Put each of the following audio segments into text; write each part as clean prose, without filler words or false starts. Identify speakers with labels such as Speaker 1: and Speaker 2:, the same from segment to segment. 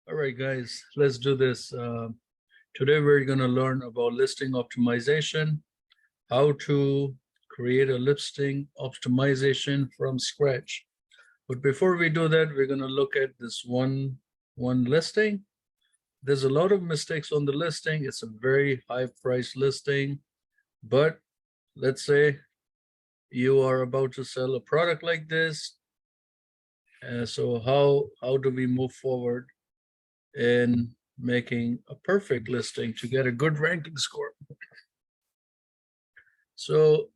Speaker 1: All right, guys, let's do this. Today we're going to learn about listing optimization, how to create a listing optimization from scratch. But before we do that, we're going to look at this one listing. There's a lot of mistakes on the listing. It's a very high price listing, but let's say you are about to sell a product like this. So how do we move forward in making a perfect listing to get a good ranking score? So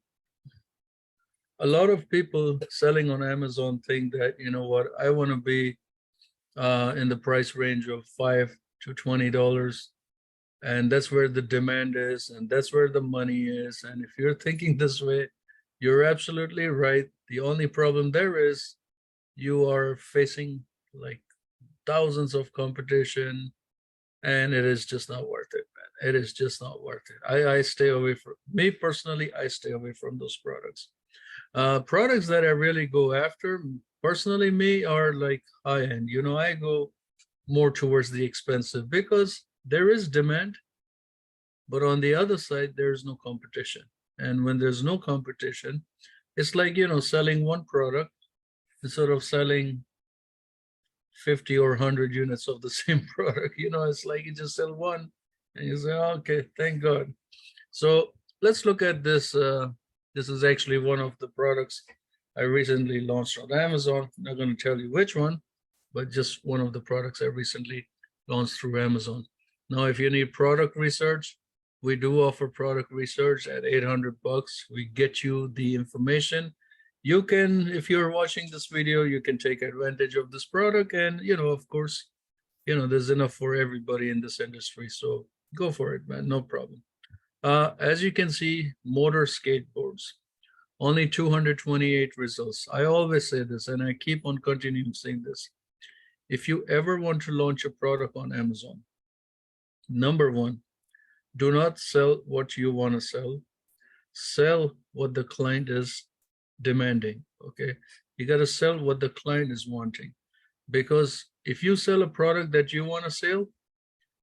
Speaker 1: a lot of people selling on Amazon think that, you know what, I want to be in the price range of $5 to $20, and that's where the demand is, and that's where the money is. And if you're thinking this way, you're absolutely right. The only problem there is you are facing like thousands of competition, and it is just not worth it, man. It is just not worth it. I stay away from, me personally, I stay away from those products. Products that I really go after, personally, me, are like high end. You know, I go more towards the expensive because there is demand, but on the other side, there's no competition. And when there's no competition, it's like, you know, selling one product instead of selling 50 or 100 units of the same product. You know, it's like you just sell one and you say, oh, okay, thank God. So let's look at this. This is actually one of the products I recently launched on Amazon. I'm not going to tell you which one, but just one of the products I recently launched through Amazon. Now, if you need product research, we do offer product research at $800. We get you the information. You can, if you're watching this video, you can take advantage of this product. And, you know, of course, you know, there's enough for everybody in this industry. So go for it, man. No problem. As you can see, motor skateboards, only 228 results. I always say this, and I keep on continuing saying this. If you ever want to launch a product on Amazon, number one, do not sell what you want to sell. Sell what the client is demanding, okay? You got to sell what the client is wanting. Because if you sell a product that you want to sell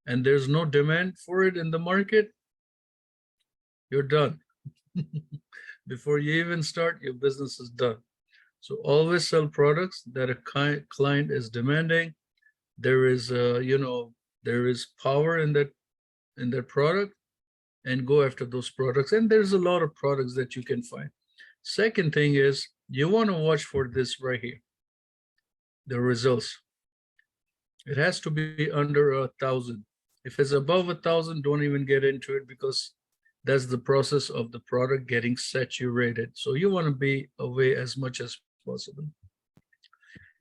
Speaker 1: and there's no demand for it in the market, you're done. Before you even start, your business is done. So always sell products that a client is demanding. There is, you know, there is power in that product, and go after those products. And there's a lot of products that you can find. Second thing is, you want to watch for this right here, the results. It has to be under 1,000. If it's above 1,000, don't even get into it, because that's the process of the product getting saturated. So you want to be away as much as possible.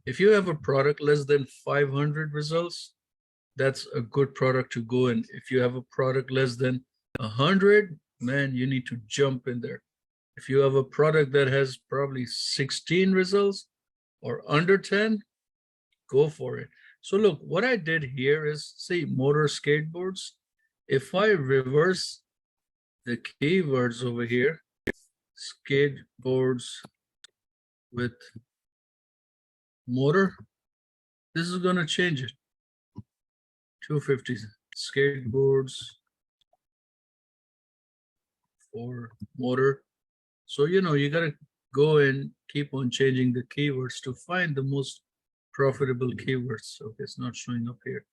Speaker 1: If you have a product less than 500 results, that's a good product to go in. If you have a product less than 100, man, you need to jump in there. If you have a product that has probably 16 results or under 10, go for it. So look, what I did here is, see, motor skateboards. If I reverse the keywords over here, skateboards with motor, this is going to change it. 250 skateboards for motor. So, you know, you got to go and keep on changing the keywords to find the most profitable keywords. Okay, it's not showing up here,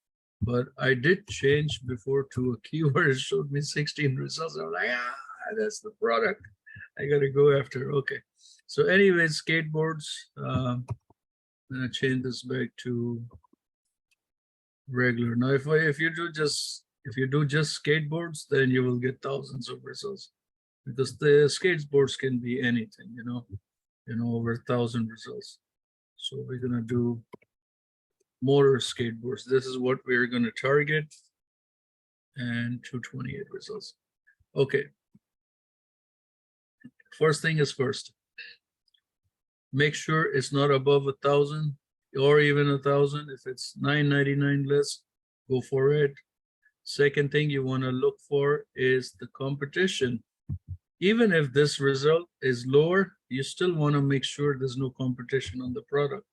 Speaker 1: but I did change before to a keyword. It showed me 16 results. I'm like, that's the product I got to go after. Okay. So anyway, skateboards, I'm going to change this back to regular. Now, if you do just skateboards, then you will get thousands of results, because the skateboards can be anything, you know, over 1,000 results. So we're gonna do motor skateboards. This is what we're gonna target, and 228 results. Okay. First thing is first. Make sure it's not above 1,000 or even 1,000. If it's 999 less, go for it. Second thing you want to look for is the competition. Even if this result is lower, you still want to make sure there's no competition on the product.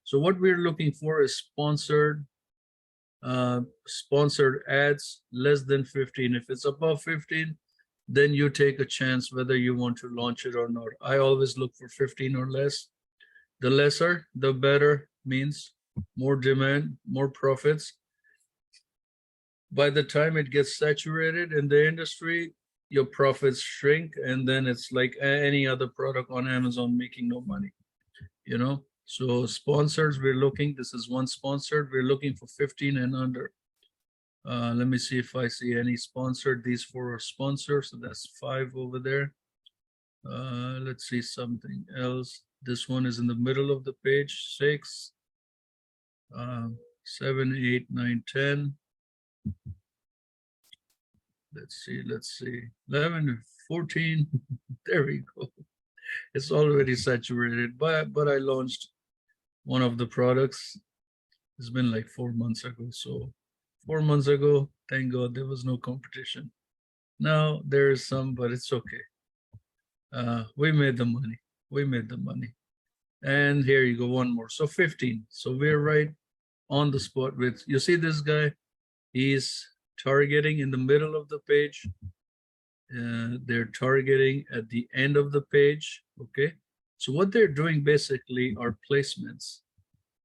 Speaker 1: So what we're looking for is sponsored Sponsored ads less than 15. If it's above 15, then you take a chance whether you want to launch it or not. I always look for 15 or less. The lesser, the better, means more demand, more profits. By the time it gets saturated in the industry, your profits shrink, and then it's like any other product on Amazon making no money, you know? So sponsors, we're looking, this is one sponsored, we're looking for 15 and under. Let me see if I see any sponsored. These four are sponsored, so that's 5 over there. Let's see something else. This one is in the middle of the page, 6, 7, 8, 9, 10. Let's see, 11, 14. There we go. It's already saturated, but I launched one of the products. It's been like 4 months ago. So 4 months ago, thank God there was no competition. Now there is some, but it's okay. We made the money. We made the money. And here you go, one more. So 15. So we're right on the spot with, you see this guy? He's targeting in the middle of the page. They're targeting at the end of the page, okay? So what they're doing basically are placements.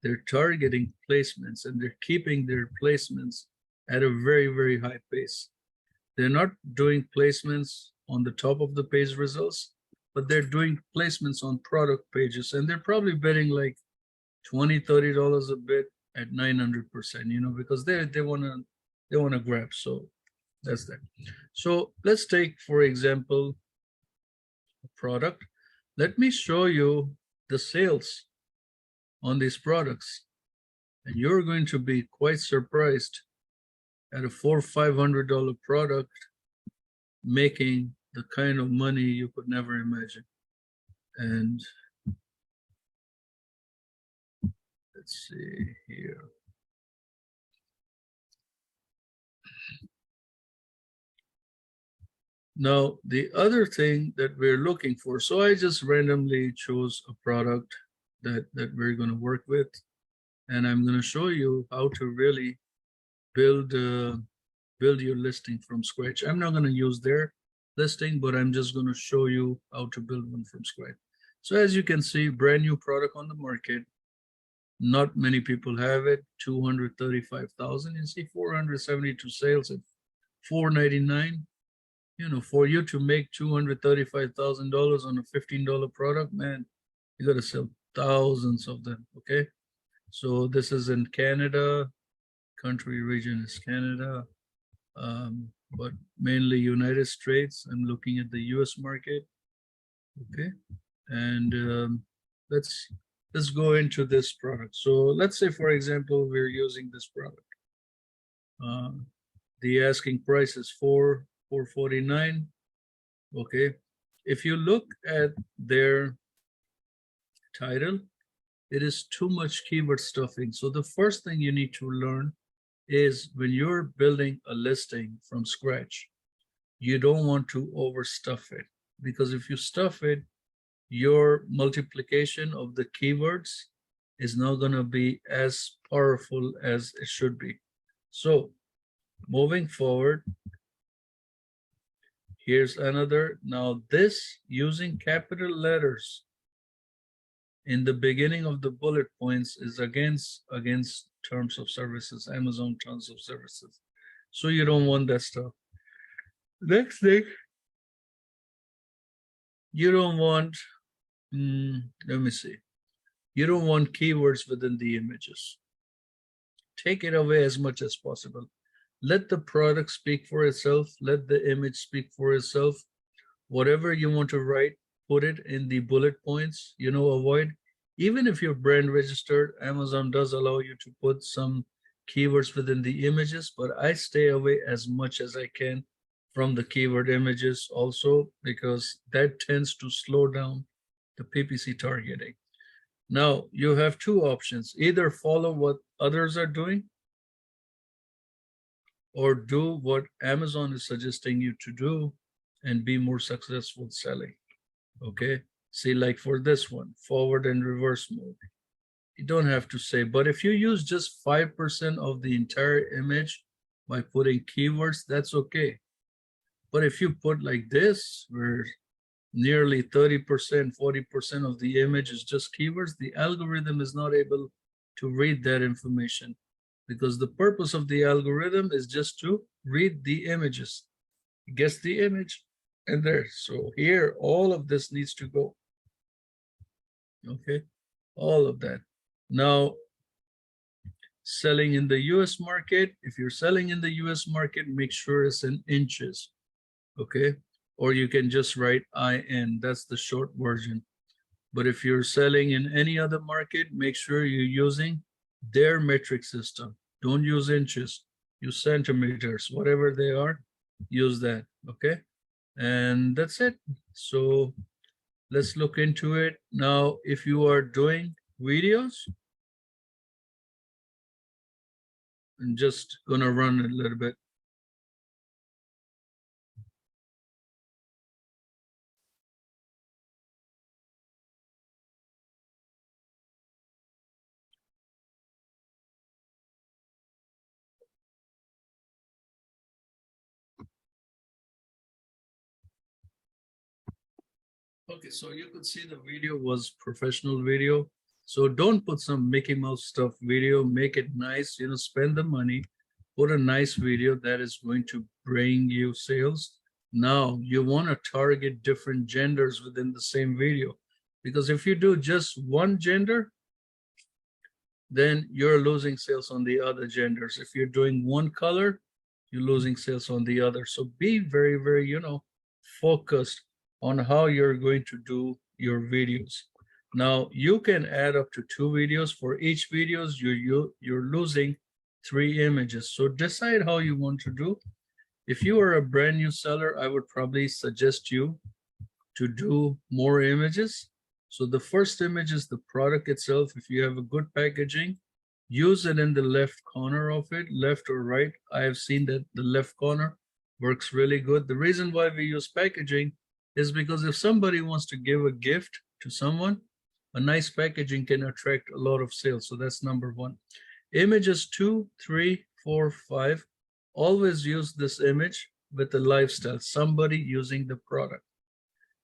Speaker 1: They're targeting placements, and they're keeping their placements at a very, very high pace. They're not doing placements on the top of the page results, but they're doing placements on product pages, and they're probably betting like $20, $30 a bit at 900%, you know, because they wanna grab. So that's that. So let's take, for example, a product. Let me show you the sales on these products, and you're going to be quite surprised at a $400-500 product making the kind of money you could never imagine. And let's see here. Now, the other thing that we're looking for, so I just randomly chose a product that we're going to work with, and I'm going to show you how to really build your listing from scratch. I'm not going to use their listing, but I'm just going to show you how to build one from scratch. So as you can see, brand new product on the market. Not many people have it. 235,000. You see 472 sales at $4.99. You know, for you to make $235,000 on a $15 product, man, you got to sell thousands of them. Okay, so this is in Canada. Country region is Canada, but mainly United States. I'm looking at the US market. Okay, and let's go into this product. So let's say, for example, we're using this product. The asking price is $449. Okay, if you look at their title, it is too much keyword stuffing. So the first thing you need to learn is when you're building a listing from scratch, you don't want to overstuff it, because if you stuff it, your multiplication of the keywords is not going to be as powerful as it should be. So moving forward, here's another. Now this, using capital letters in the beginning of the bullet points, is against terms of services, Amazon terms of services. So you don't want that stuff. Next thing, you don't want, let me see. You don't want keywords within the images. Take it away as much as possible. Let the product speak for itself. Let the image speak for itself. Whatever you want to write, put it in the bullet points, you know, avoid. Even if you're brand registered, Amazon does allow you to put some keywords within the images, but I stay away as much as I can from the keyword images also, because that tends to slow down the PPC targeting. Now, you have two options. Either follow what others are doing, or do what Amazon is suggesting you to do and be more successful selling. Okay, see, like for this one, forward and reverse mode. You don't have to say, but if you use just 5% of the entire image by putting keywords, that's okay. But if you put like this, where nearly 30%, 40% of the image is just keywords, the algorithm is not able to read that information, because the purpose of the algorithm is just to read the images. It gets the image and there. So here, all of this needs to go. Okay, all of that. Now, selling in the US market, if you're selling in the US market, make sure it's in inches. Okay, or you can just write IN, that's the short version. But if you're selling in any other market, make sure you're using their metric system. Don't use inches, use centimeters, whatever they are, use that. Okay, and that's it. So let's look into it. Now, if you are doing videos, I'm just gonna run a little bit. Okay, so you could see the video was professional video. So don't put some Mickey Mouse stuff video, make it nice, spend the money, put a nice video that is going to bring you sales. Now you want to target different genders within the same video, because if you do just one gender, then you're losing sales on the other genders. If you're doing one color, you're losing sales on the other. So be very, very, focused on how you're going to do your videos. Now you can add up to 2 videos. For each videos, you're losing 3 images. So decide how you want to do. If you are a brand new seller, I would probably suggest you to do more images. So the first image is the product itself. If you have a good packaging, use it in the left corner of it, left or right. I have seen that the left corner works really good. The reason why we use packaging is because if somebody wants to give a gift to someone, a nice packaging can attract a lot of sales. So that's number 1. Images 2, 3, 4, 5. Always use this image with the lifestyle, somebody using the product.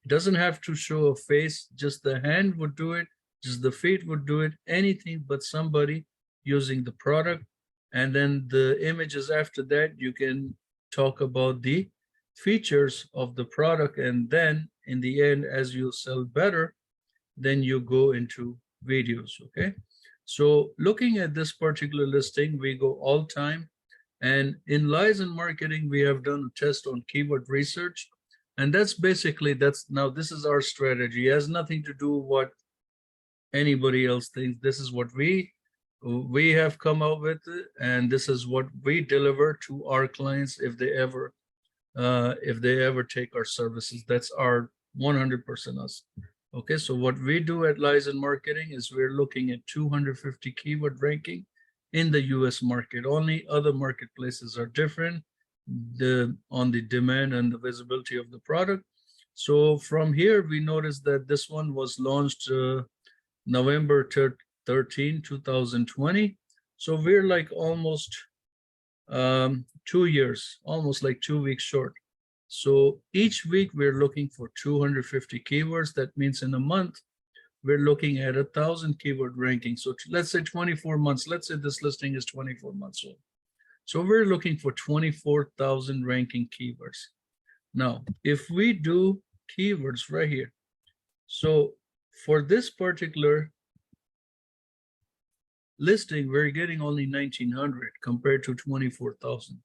Speaker 1: It doesn't have to show a face, just the hand would do it, just the feet would do it, anything but somebody using the product. And then the images after that, you can talk about the features of the product. And then in the end, as you sell better, then you go into videos, okay? So looking at this particular listing, we go all time. And in Liazon marketing, we have done a test on keyword research. And that's basically, now this is our strategy. It has nothing to do with what anybody else thinks. This is what we have come out with, and this is what we deliver to our clients if they ever take our services. That's our 100% us. Okay, so what we do at Liazon marketing is we're looking at 250 keyword ranking in the US market. Only other marketplaces are different on the demand and the visibility of the product. So from here, we noticed that this one was launched November 13, 2020. So we're like almost 2 years, almost like 2 weeks short. So each week we're looking for 250 keywords. That means in a month, we're looking at 1,000 keyword ranking. So let's say 24 months. Let's say this listing is 24 months old. So we're looking for 24,000 ranking keywords. Now, if we do keywords right here, so for this particular listing, we're getting only 1,900 compared to 24,000.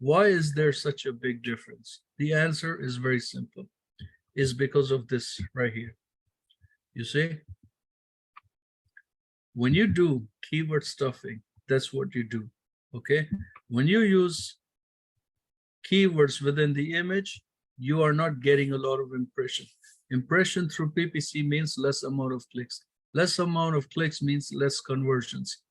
Speaker 1: Why is there such a big difference? The answer is very simple. It's because of this right here. You see, when you do keyword stuffing, that's what you do. Okay, when you use keywords within the image, you are not getting a lot of impression. Impression through PPC means less amount of clicks. Less amount of clicks means less conversions.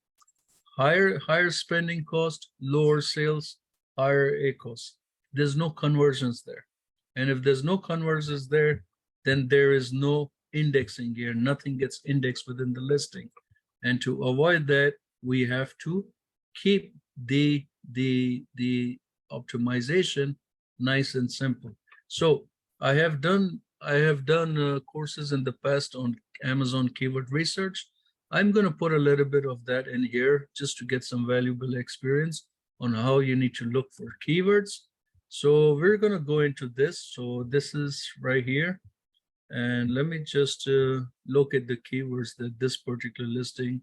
Speaker 1: Higher spending cost, lower sales, higher ACoS. There's no conversions there. And if there's no conversions there, then there is no indexing here. Nothing gets indexed within the listing. And to avoid that, we have to keep the optimization nice and simple. So I have done courses in the past on Amazon keyword research. I'm going to put a little bit of that in here just to get some valuable experience on how you need to look for keywords. So we're going to go into this. So this is right here. And let me just look at the keywords that this particular listing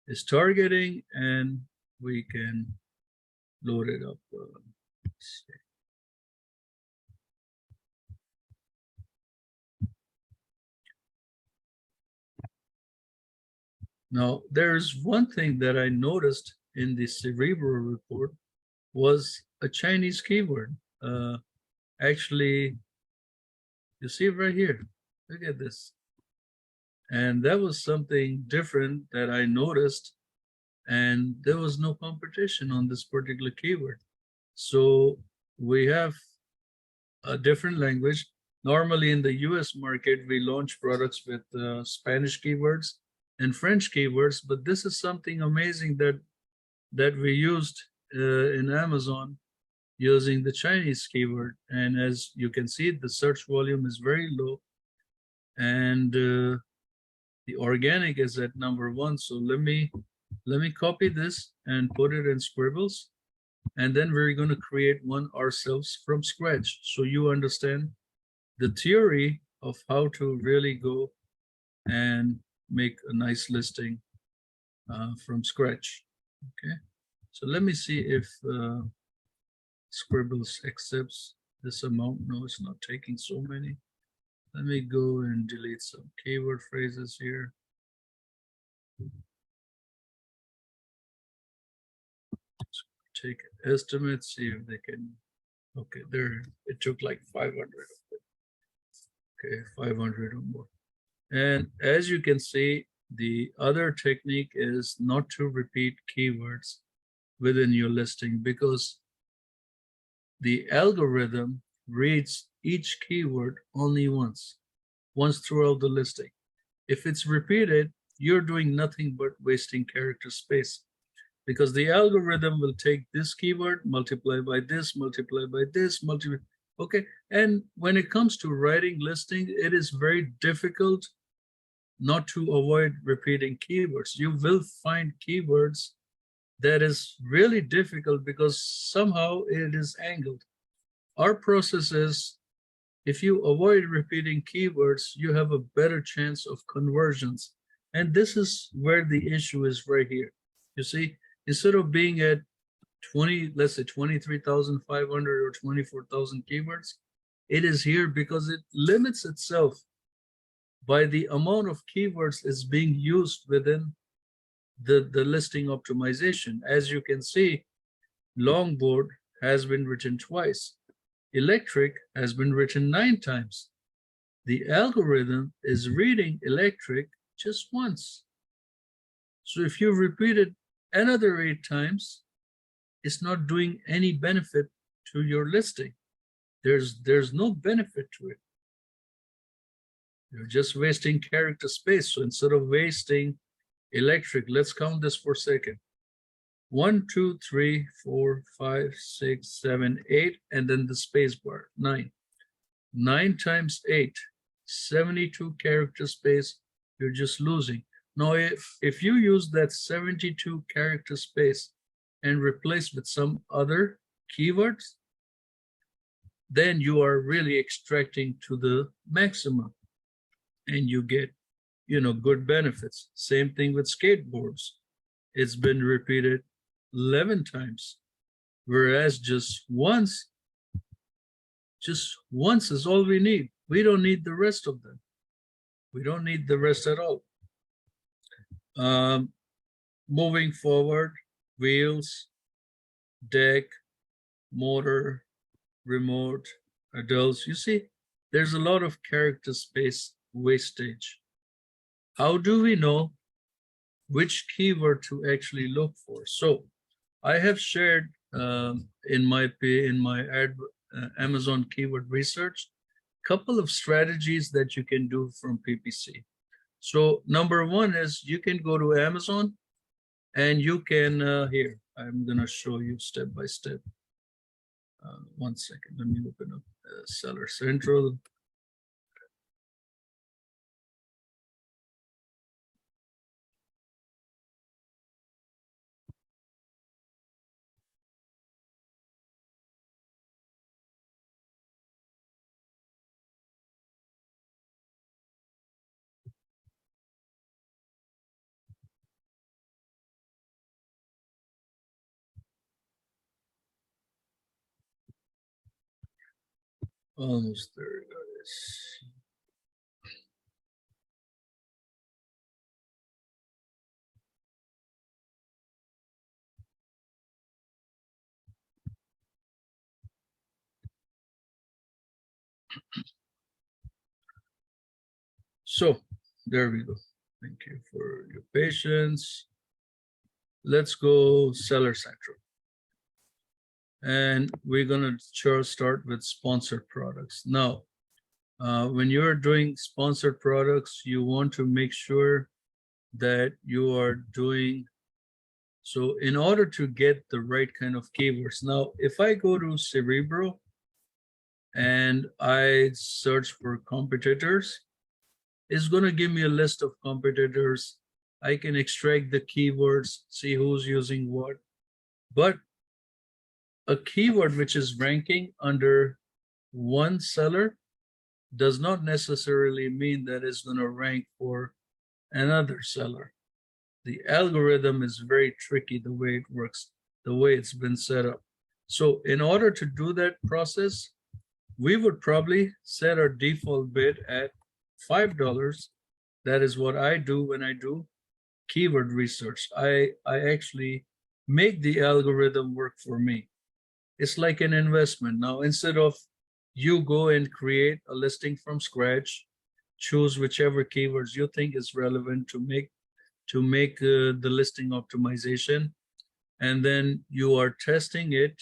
Speaker 1: is targeting, and we can load it up. Now, there's one thing that I noticed in the Cerebral report was a Chinese keyword. Actually, you see it right here. Look at this. And that was something different that I noticed, and there was no competition on this particular keyword. So we have a different language. Normally in the US market, we launch products with Spanish keywords and French keywords, but this is something amazing that we used in Amazon using the Chinese keyword. And as you can see, the search volume is very low, and the organic is at #1. So let me copy this and put it in Scribbles, and then we're going to create one ourselves from scratch, so you understand the theory of how to really go and make a nice listing from scratch. Okay, so let me see if Scribbles accepts this amount. No, it's not taking so many. Let me go and delete some keyword phrases here. Take an estimate, see if they can. Okay, there, it took like 500. Okay, 500 or more. And as you can see, the other technique is not to repeat keywords within your listing, because the algorithm reads each keyword only once throughout the listing. If it's repeated, you're doing nothing but wasting character space, because the algorithm will take this keyword, multiply by this, multiply by this, multiply. Okay, and when it comes to writing listing, it is very difficult not to avoid repeating keywords. You will find keywords that is really difficult because somehow it is angled. Our process is, if you avoid repeating keywords, you have a better chance of conversions. And this is where the issue is right here. You see, instead of being at 20, let's say 23,500 or 24,000 keywords, it is here because it limits itself by the amount of keywords is being used within the listing optimization. As you can see, longboard has been written twice. Electric has been written 9 times. The algorithm is reading electric just once. So if you repeat it another 8 times, it's not doing any benefit to your listing. There's no benefit to it. You're just wasting character space. So instead of wasting electric, let's count this for a second. 1, 2, 3, 4, 5, 6, 7, 8, and then the space bar, 9. 9 times 8, 72 character space, you're just losing. Now, if you use that 72 character space and replace with some other keywords, then you are really extracting to the maximum, and you get, good benefits. Same thing with skateboards. It's been repeated 11 times, whereas just once is all we need. We don't need the rest of them. We don't need the rest at all. Moving forward, wheels, deck, motor, remote, adults. You see, there's a lot of character space wastage. How do we know which keyword to actually look for? So I have shared in my Amazon keyword research couple of strategies that you can do from PPC. So number one is you can go to Amazon and you can, here, I'm gonna show you step by step. 1 second, let me open up Seller Central. Almost there, guys. So there we go. Thank you for your patience. Let's go Seller Central. And we're gonna start with sponsored products. Now, when you're doing sponsored products, you want to make sure that you are doing, so in order to get the right kind of keywords. Now, if I go to Cerebro and I search for competitors, it's going to give me a list of competitors. I can extract the keywords, see who's using what. But a keyword which is ranking under one seller does not necessarily mean that it's going to rank for another seller. The algorithm is very tricky the way it works, the way it's been set up. So in order to do that process, we would probably set our default bid at $5. That is what I do when I do keyword research. I actually make the algorithm work for me. It's like an investment. Now, instead of you go and create a listing from scratch, choose whichever keywords you think is relevant to make the listing optimization, and then you are testing it.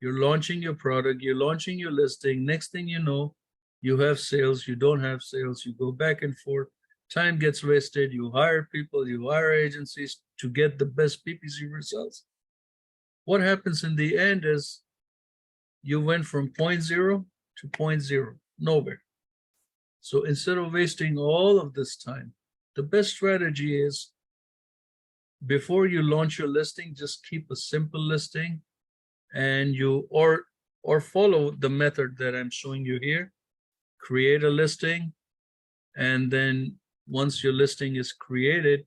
Speaker 1: You're launching your product, you're launching your listing. Next thing you know, you have sales, you don't have sales, you go back and forth. Time gets wasted. You hire people, you hire agencies to get the best PPC results. What happens in the end is you went from 0.0 to 0.0, nowhere. So instead of wasting all of this time, the best strategy is before you launch your listing, just keep a simple listing, and you or follow the method that I'm showing you here. Create a listing, and then once your listing is created,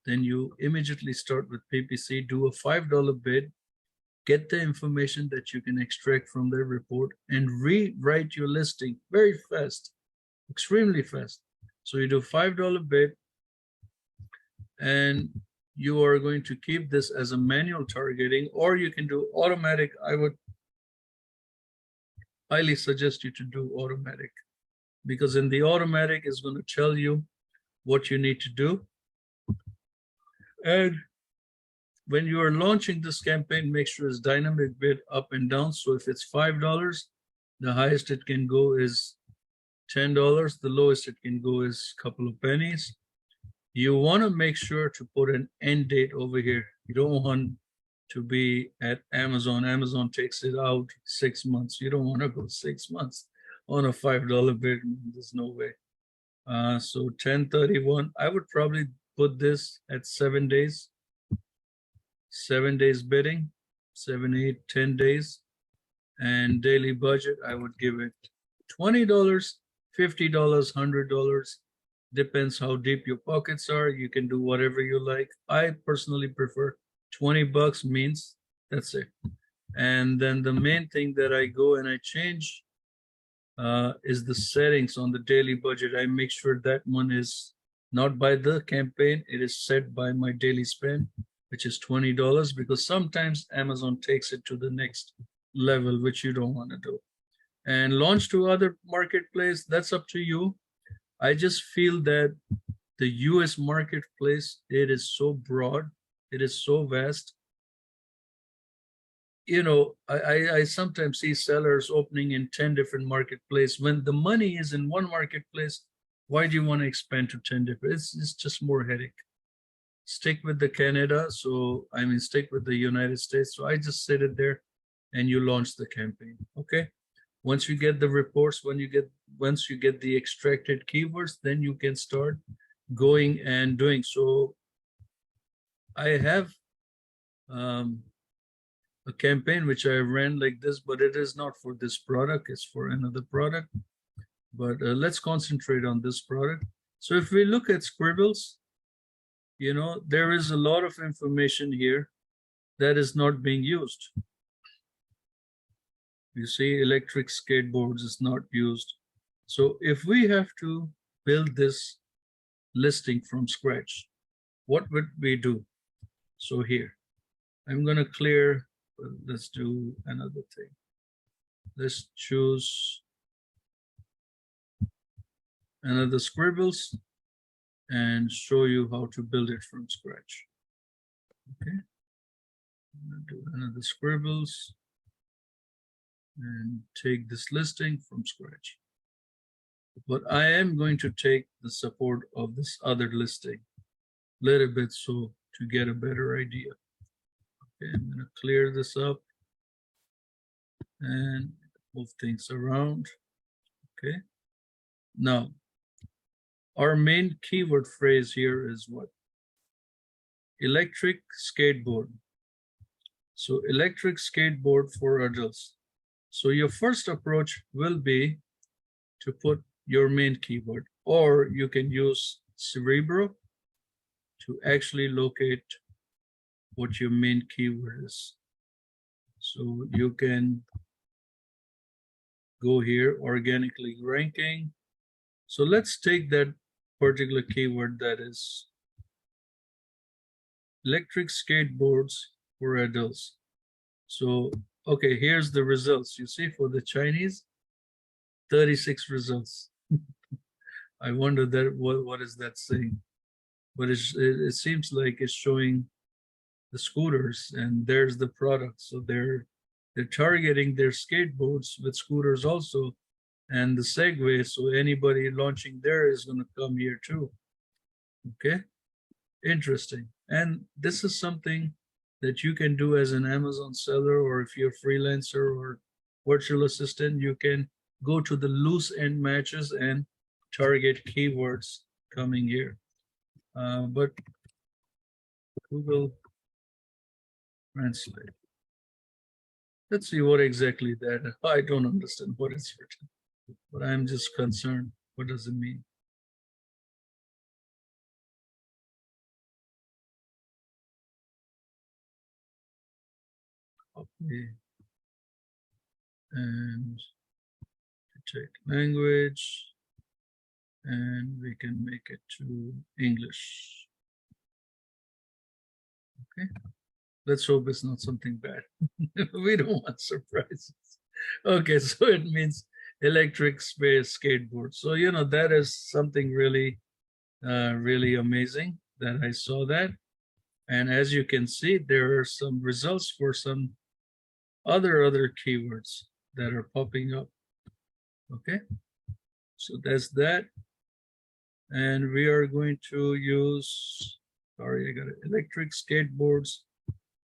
Speaker 1: then you immediately start with PPC, do a $5 bid, get the information that you can extract from their report, and rewrite your listing very fast, extremely fast. So you do $5 bid, and you are going to keep this as a manual targeting, or you can do automatic. I would highly suggest you to do automatic, because in the automatic is going to tell you what you need to do. And when you are launching this campaign, make sure it's dynamic bid up and down. So if it's $5, the highest it can go is $10. The lowest it can go is a couple of pennies. You want to make sure to put an end date over here. You don't want to be at Amazon. Amazon takes it out 6 months. You don't want to go 6 months on a $5 bid. There's no way. So 1031, I would probably put this at 7 days. 7 days bidding, 7, 8, 10 days. And daily budget, I would give it $20, $50, $100. Depends how deep your pockets are. You can do whatever you like. I personally prefer 20 bucks means that's it. And then the main thing that I go and I change is the settings on the daily budget. I make sure that one is not by the campaign. It is set by my daily spend, which is $20, because sometimes Amazon takes it to the next level, which you don't want to do. And launch to other marketplace, that's up to you. I just feel that the US marketplace, it is so broad, it is so vast. You know, I sometimes see sellers opening in 10 different marketplaces. When the money is in one marketplace, Why do you want to expand to 10 different? It's just more headache. Stick with the Canada. So, I mean, stick with the United States. So I just set it there and you launch the campaign. Okay. Once you get the reports, once you get the extracted keywords, then you can start going and doing. So I have a campaign which I ran like this, but it is not for this product, it's for another product. But let's concentrate on this product. So if we look at Scribbles, you know, there is a lot of information here that is not being used. You see, electric skateboards is not used. So if we have to build this listing from scratch, what would we do? So here, I'm going to clear, let's do another thing. Let's choose another Scribbles and show you how to build it from scratch. Okay, I'm going to do another Scribbles and take this listing from scratch. But I am going to take the support of this other listing a little bit so to get a better idea. Okay, I'm going to clear this up and move things around. Okay, now our main keyword phrase here is what? Electric skateboard. So electric skateboard for adults. So your first approach will be to put your main keyword, or you can use Cerebro to actually locate what your main keyword is. So you can go here, organically ranking. So let's take that particular keyword, that is electric skateboards for adults. So, okay, here's the results. You see, for the Chinese, 36 results. I wonder that what is that saying? But it seems like it's showing the scooters, and there's the product. So they're targeting their skateboards with scooters also, and the Segway. So anybody launching there is going to come here too. Okay, interesting. And this is something that you can do as an Amazon seller, or if you're a freelancer or virtual assistant, you can go to the loose end matches and target keywords coming here. But Google Translate. Let's see what exactly that. I don't understand what is written, but I'm just concerned. What does it mean? Copy and check language, and we can make it to English. Okay, let's hope it's not something bad. We don't want surprises. Okay, so it means electric space skateboard. So, you know, that is something really, really amazing that I saw that. And as you can see, there are some results for some other keywords that are popping up. Okay, so that's that. And we are going to use, sorry, I got it, electric skateboards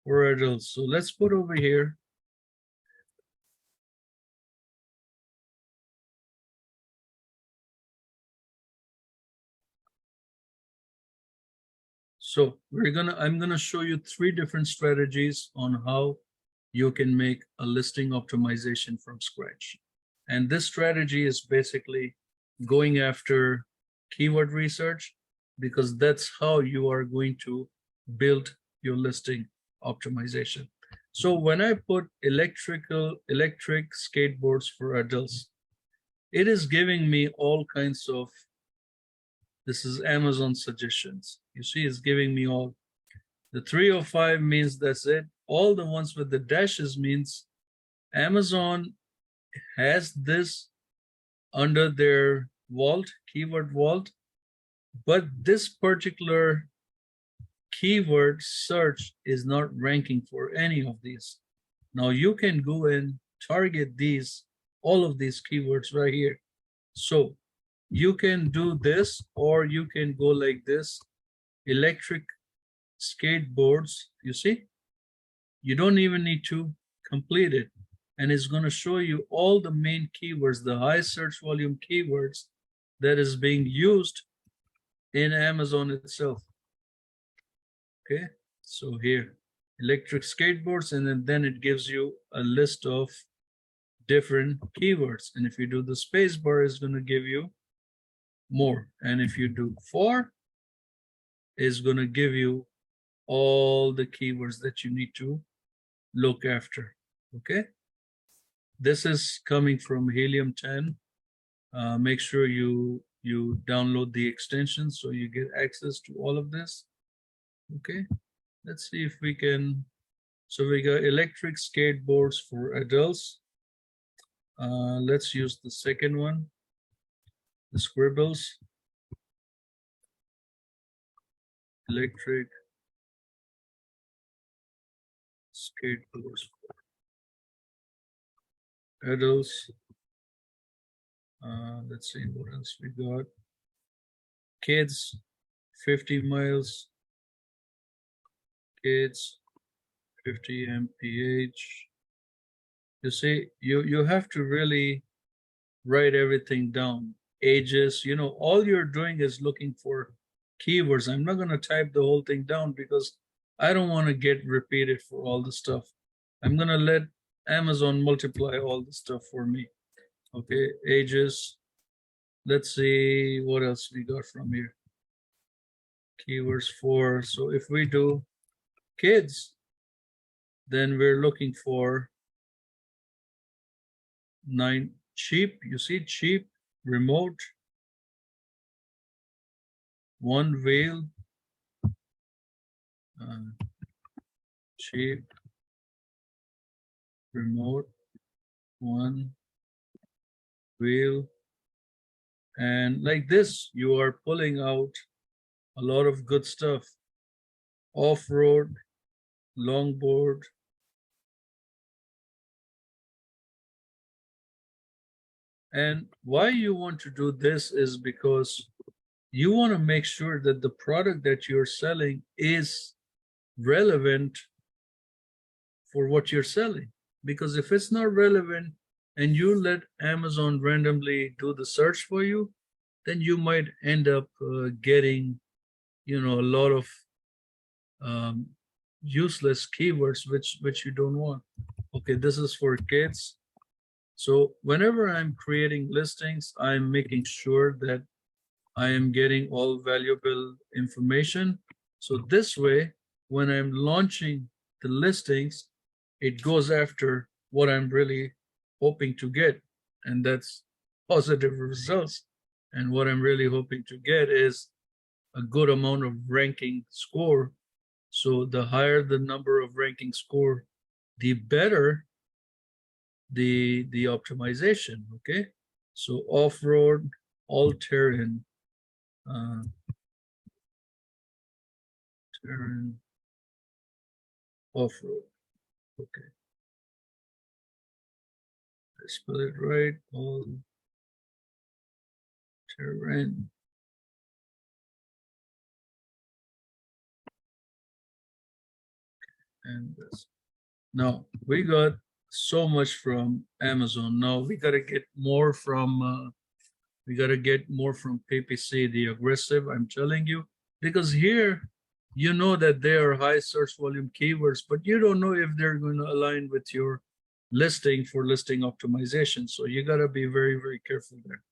Speaker 1: for adults. So let's put over here. So I'm gonna show you 3 different strategies on how you can make a listing optimization from scratch. And this strategy is basically going after keyword research, because that's how you are going to build your listing optimization. So when I put electric skateboards for adults, it is giving me all kinds of, this is Amazon suggestions. You see, it's giving me all. The 305 means that's it. All the ones with the dashes means Amazon has this under their vault, keyword vault, but this particular keyword search is not ranking for any of these. Now you can go and target these, all of these keywords right here. So You can do this, or you can go like this. Electric skateboards, you see? You don't even need to complete it. And it's going to show you all the main keywords, the high search volume keywords that is being used in Amazon itself. Okay, so here, electric skateboards, and then it gives you a list of different keywords. And if you do the space bar, it's going to give you more. And if you do for, it's going to give you all the keywords that you need to look after. Okay, this is coming from Helium 10. Make sure you download the extension so you get access to all of this. Okay, let's see if we can. So we got electric skateboards for adults. Let's use the second one, the Scribbles. Electric skateboards for adults. Let's see what else we got. Kids, 50 miles. Kids, 50 mph. You see, you have to really write everything down. Ages, you know, all you're doing is looking for keywords. I'm not going to type the whole thing down because I don't want to get repeated for all the stuff. I'm going to let Amazon multiply all the stuff for me. Okay, ages. Let's see what else we got from here. Keywords for, so if we do kids, then we're looking for 9 cheap. You see, cheap, remote, one wheel, cheap, remote, one wheel, and like this, you are pulling out a lot of good stuff. Off-road, longboard, and why you want to do this is because you want to make sure that the product that you're selling is relevant for what you're selling. Because if it's not relevant and you let Amazon randomly do the search for you, then you might end up getting, you know, a lot of useless keywords which you don't want. Okay, this is for kids. So whenever I'm creating listings, I'm making sure that I am getting all valuable information. So this way, when I'm launching the listings, it goes after what I'm really hoping to get, and that's positive results. And what I'm really hoping to get is a good amount of ranking score. So the higher the number of ranking score, the better the optimization. Okay, so off-road, all-terrain, terrain, off-road. Okay, I spell it right. All terrain. And this. Now we got so much from Amazon. Now we gotta get more from PPC, the aggressive. I'm telling you, because here you know that they are high search volume keywords, but you don't know if they're going to align with your listing for listing optimization. So you gotta be very, very careful there.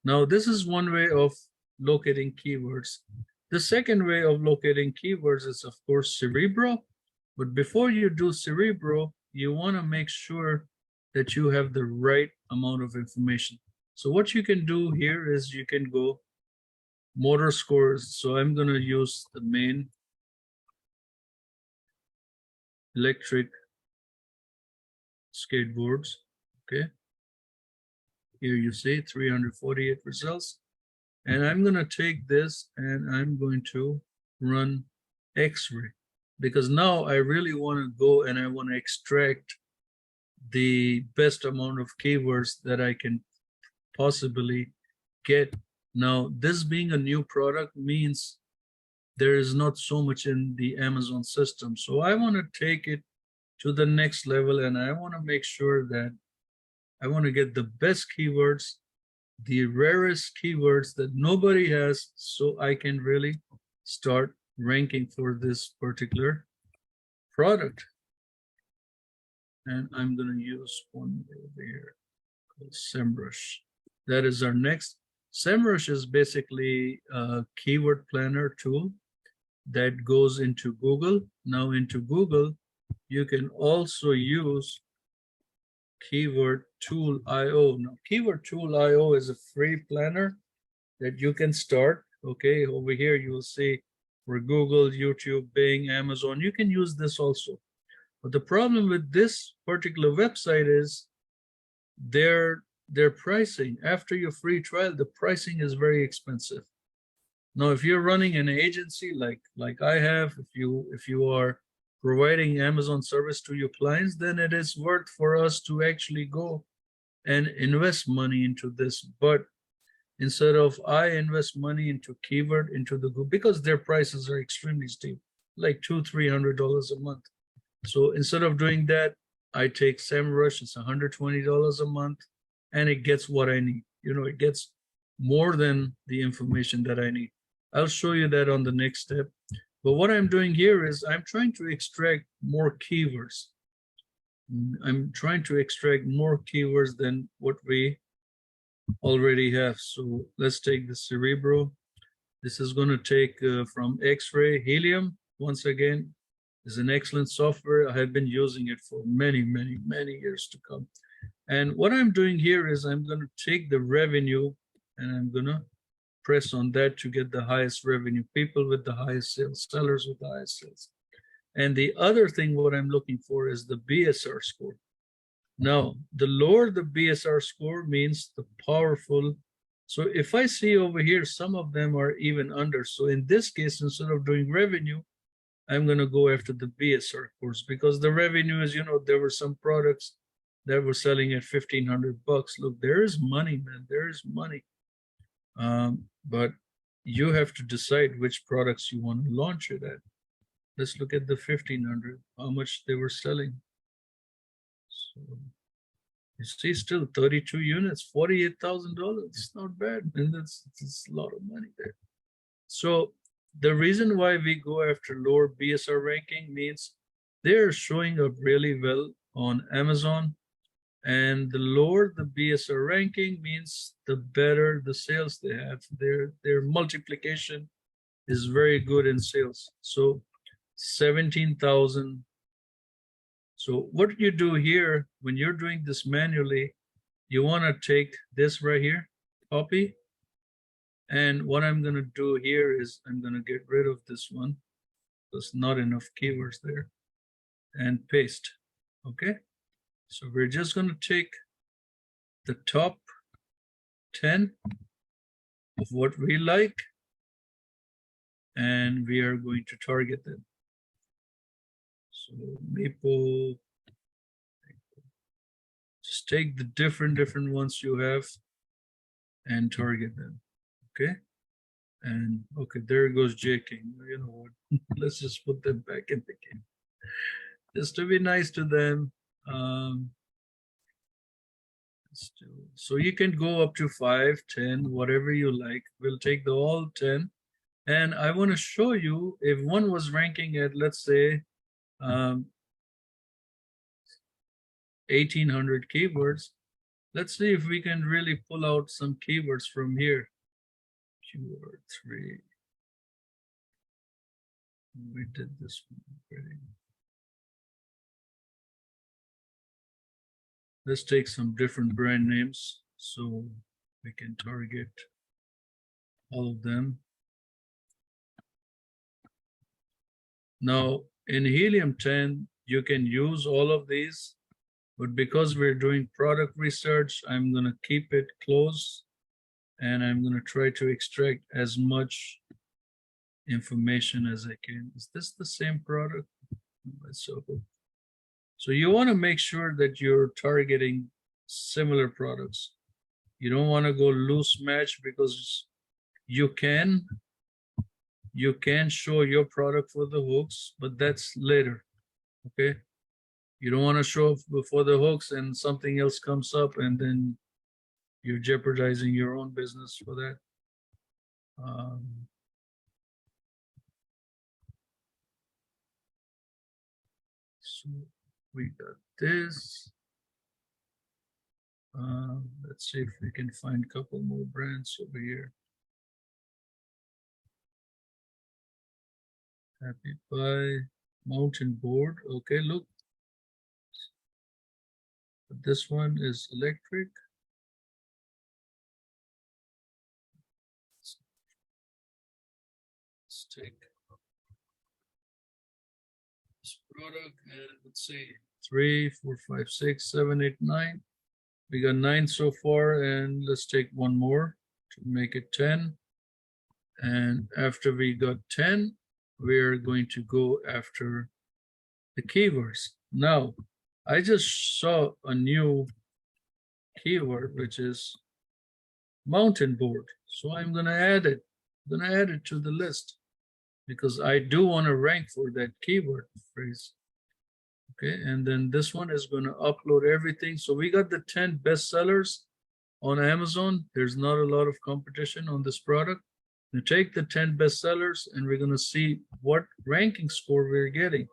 Speaker 1: Now this is one way of locating keywords. The second way of locating keywords is, of course, Cerebro. But before you do Cerebro, you want to make sure that you have the right amount of information. So what you can do here is you can go motor scores. So I'm going to use the main electric skateboards. Okay. Here you see 348 results. And I'm going to take this and I'm going to run X-ray, because now I really want to go and I want to extract the best amount of keywords that I can possibly get Now, this being a new product means there is not so much in the Amazon system. So I want to take it to the next level, and I want to make sure that I want to get the best keywords, the rarest keywords that nobody has, so I can really start ranking for this particular product. And I'm going to use one over here called SEMrush. That is our next. SEMrush is basically a keyword planner tool that goes into Google. Now into Google, you can also use Keyword Tool IO. Now, Keyword Tool IO is a free planner that you can start. Okay, over here you will see for Google, YouTube, Bing, Amazon. You can use this also. But the problem with this particular website is their pricing. After your free trial, the pricing is very expensive. Now, if you're running an agency like I have, if you are providing Amazon service to your clients, then it is worth for us to actually go and invest money into this. But instead of I invest money into keyword, into the Google, because their prices are extremely steep, like $200-300 a month. So instead of doing that, I take SEMrush. It's $120 a month, and it gets what I need. You know, it gets more than the information that I need. I'll show you that on the next step. But what I'm doing here is I'm trying to extract more keywords. I'm trying to extract more keywords than what we already have. So let's take the Cerebro. This is going to take from X-ray. Helium, once again, is an excellent software. I have been using it for many years to come. And what I'm doing here is I'm going to take the revenue and I'm going to press on that to get the highest revenue, people with the highest sales, sellers with the highest sales. And the other thing, what I'm looking for is the BSR score. Now, the lower the BSR score means the powerful. So if I see over here, some of them are even under. So in this case, instead of doing revenue, I'm going to go after the BSR scores, because the revenue is, you know, there were some products that were selling at $1,500. Look, there is money, man. There is money. But you have to decide which products you want to launch it at. Let's look at the 1,500, how much they were selling. So you see, still 32 units, $48,000. It's not bad, and that's a lot of money there. So the reason why we go after lower BSR ranking means they're showing up really well on Amazon. And the lower the BSR ranking means the better the sales they have. Their multiplication is very good in sales. So 17,000. So what you do here, when you're doing this manually, you want to take this right here, copy. And what I'm going to do here is I'm going to get rid of this one. There's not enough keywords there. And paste. Okay. So we're just going to take the top 10 of what we like, and we are going to target them. So maple, just take the different ones you have and target them. Okay. And okay, there goes J King. You know what? Let's just put them back in the game. Just to be nice to them. So you can go up to 5, 10, whatever you like. We'll take the all 10. And I want to show you if one was ranking at, let's say, 1,800 keywords. Let's see if we can really pull out some keywords from here. Keyword 3. We did this one already. Let's take some different brand names so we can target all of them. Now, in Helium 10, you can use all of these, but because we're doing product research, I'm going to keep it close, and I'm going to try to extract as much information as I can. Is this the same product? So you want to make sure that you're targeting similar products. You don't want to go loose match, because You can show your product for the hooks, but that's later. Okay. You don't want to show up before the hooks and something else comes up and then you're jeopardizing your own business for that. So we got this. Let's see if we can find a couple more brands over here. Happy Pie, Mountain Board. Okay, look. This one is electric. Let's take this product and let's see. 3, 4, 5, 6, 7, 8, 9. We got 9 so far, and let's take one more to make it 10. And after we got 10, we're going to go after the keywords. Now, I just saw a new keyword, which is mountain board. So I'm going to add it. I'm going to add it to the list because I do want to rank for that keyword phrase. Okay, and then this one is going to upload everything. So we got the 10 bestsellers on Amazon. There's not a lot of competition on this product. We take the 10 bestsellers and we're going to see what ranking score we're getting.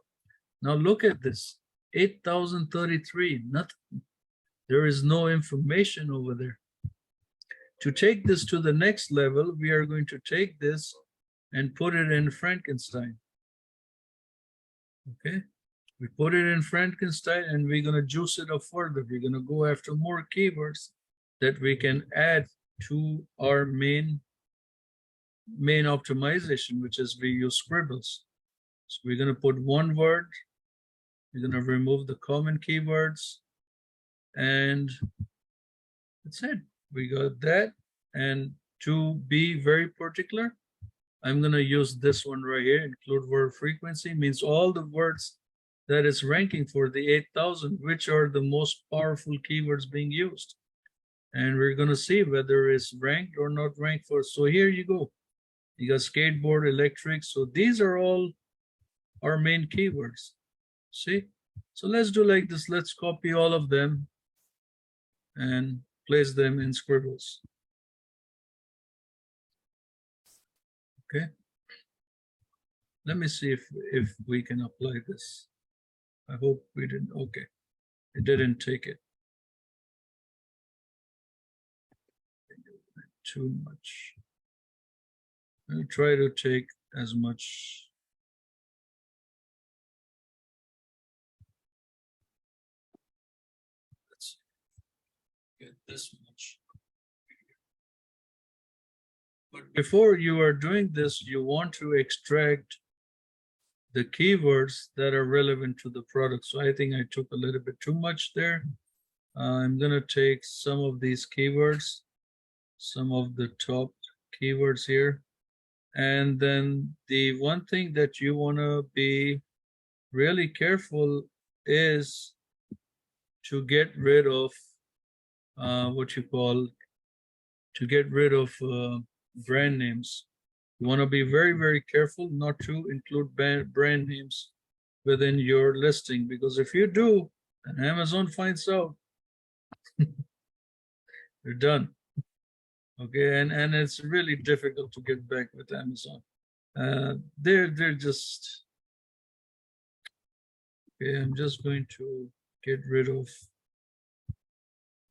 Speaker 1: Now look at this, 8,033, nothing. There is no information over there. To take this to the next level, we are going to take this and put it in Frankenstein. Okay, we put it in Frankenstein and we're going to juice it up further. We're going to go after more keywords that we can add to our main optimization, which is we use Scribbles. So we're going to put one word. We're going to remove the common keywords. And that's it. We got that. And to be very particular, I'm going to use this one right here. Include word frequency means all the words that is ranking for the 8,000, which are the most powerful keywords being used. And we're going to see whether it's ranked or not ranked for. So here you go. You got skateboard, electric. So these are all our main keywords. See? So let's do like this. Let's copy all of them and place them in Scribbles. Okay. Let me see if we can apply this. I hope we didn't. Okay. It didn't take it. Too much. I'll try to take as much. Let's get this much. But before you are doing this, you want to extract the keywords that are relevant to the product. So I think I took a little bit too much there. I'm going to take some of these keywords, some of the top keywords here. And then the one thing that you want to be really careful is to get rid of brand names. You want to be very, very careful not to include brand names within your listing, because if you do, and Amazon finds out, you're done. Okay, and it's really difficult to get back with Amazon. They're just okay. I'm just going to get rid of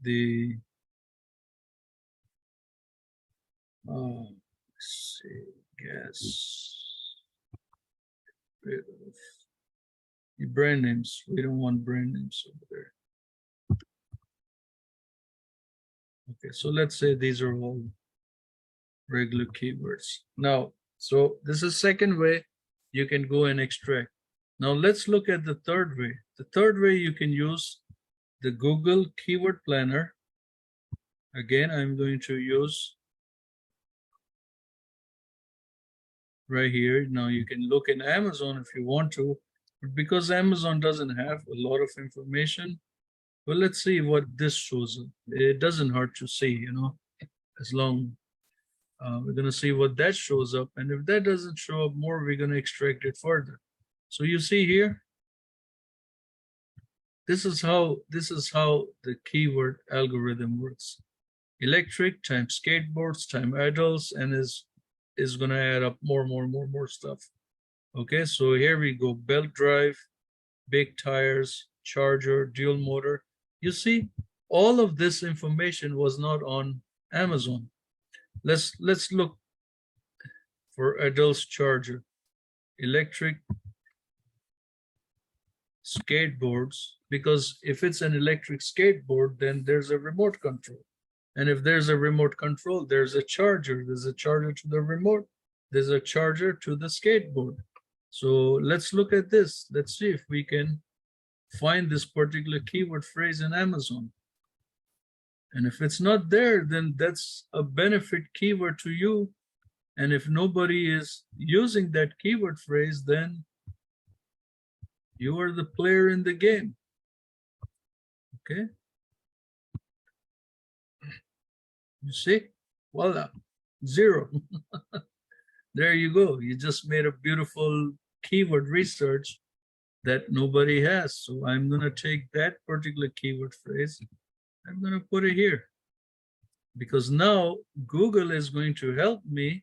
Speaker 1: the let's see, gas. Rid of the brand names. We don't want brand names over there. Okay, so let's say these are all regular keywords. Now, so this is second way you can go and extract. Now let's look at the third way. The third way you can use the Google Keyword Planner. Again, I'm going to use right here. Now you can look in Amazon if you want to, but because Amazon doesn't have a lot of information, well, let's see what this shows. It doesn't hurt to see, you know, as long We're going to see what that shows up. And if that doesn't show up more, we're going to extract it further. So you see here, this is how the keyword algorithm works. Electric times skateboards times adults, and is going to add up more stuff. Okay, so here we go. Belt drive, big tires, charger, dual motor. You see, all of this information was not on Amazon. Let's look for adults charger, electric skateboards, because if it's an electric skateboard, then there's a remote control. And if there's a remote control, there's a charger. There's a charger to the remote. There's a charger to the skateboard. So let's look at this. Let's see if we can find this particular keyword phrase in Amazon. And if it's not there, then that's a benefit keyword to you. And if nobody is using that keyword phrase, then you are the player in the game. Okay? You see? Voila. 0. There you go. You just made a beautiful keyword research that nobody has. So I'm going to take that particular keyword phrase. I'm going to put it here. Because now Google is going to help me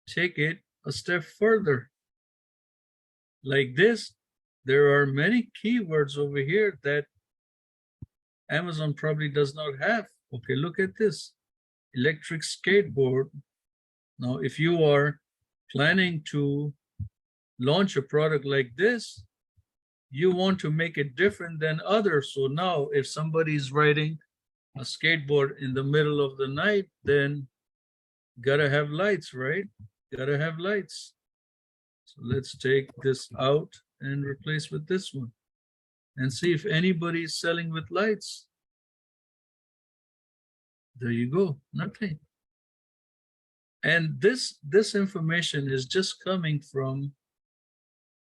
Speaker 1: take it a step further. Like this, there are many keywords over here that Amazon probably does not have. Okay, look at this. Electric skateboard. Now, if you are planning to launch a product like this, you want to make it different than others. So now if somebody is riding a skateboard in the middle of the night, then gotta have lights, right? Gotta have lights. So let's take this out and replace with this one and see if anybody is selling with lights. There you go, nothing. And this information is just coming from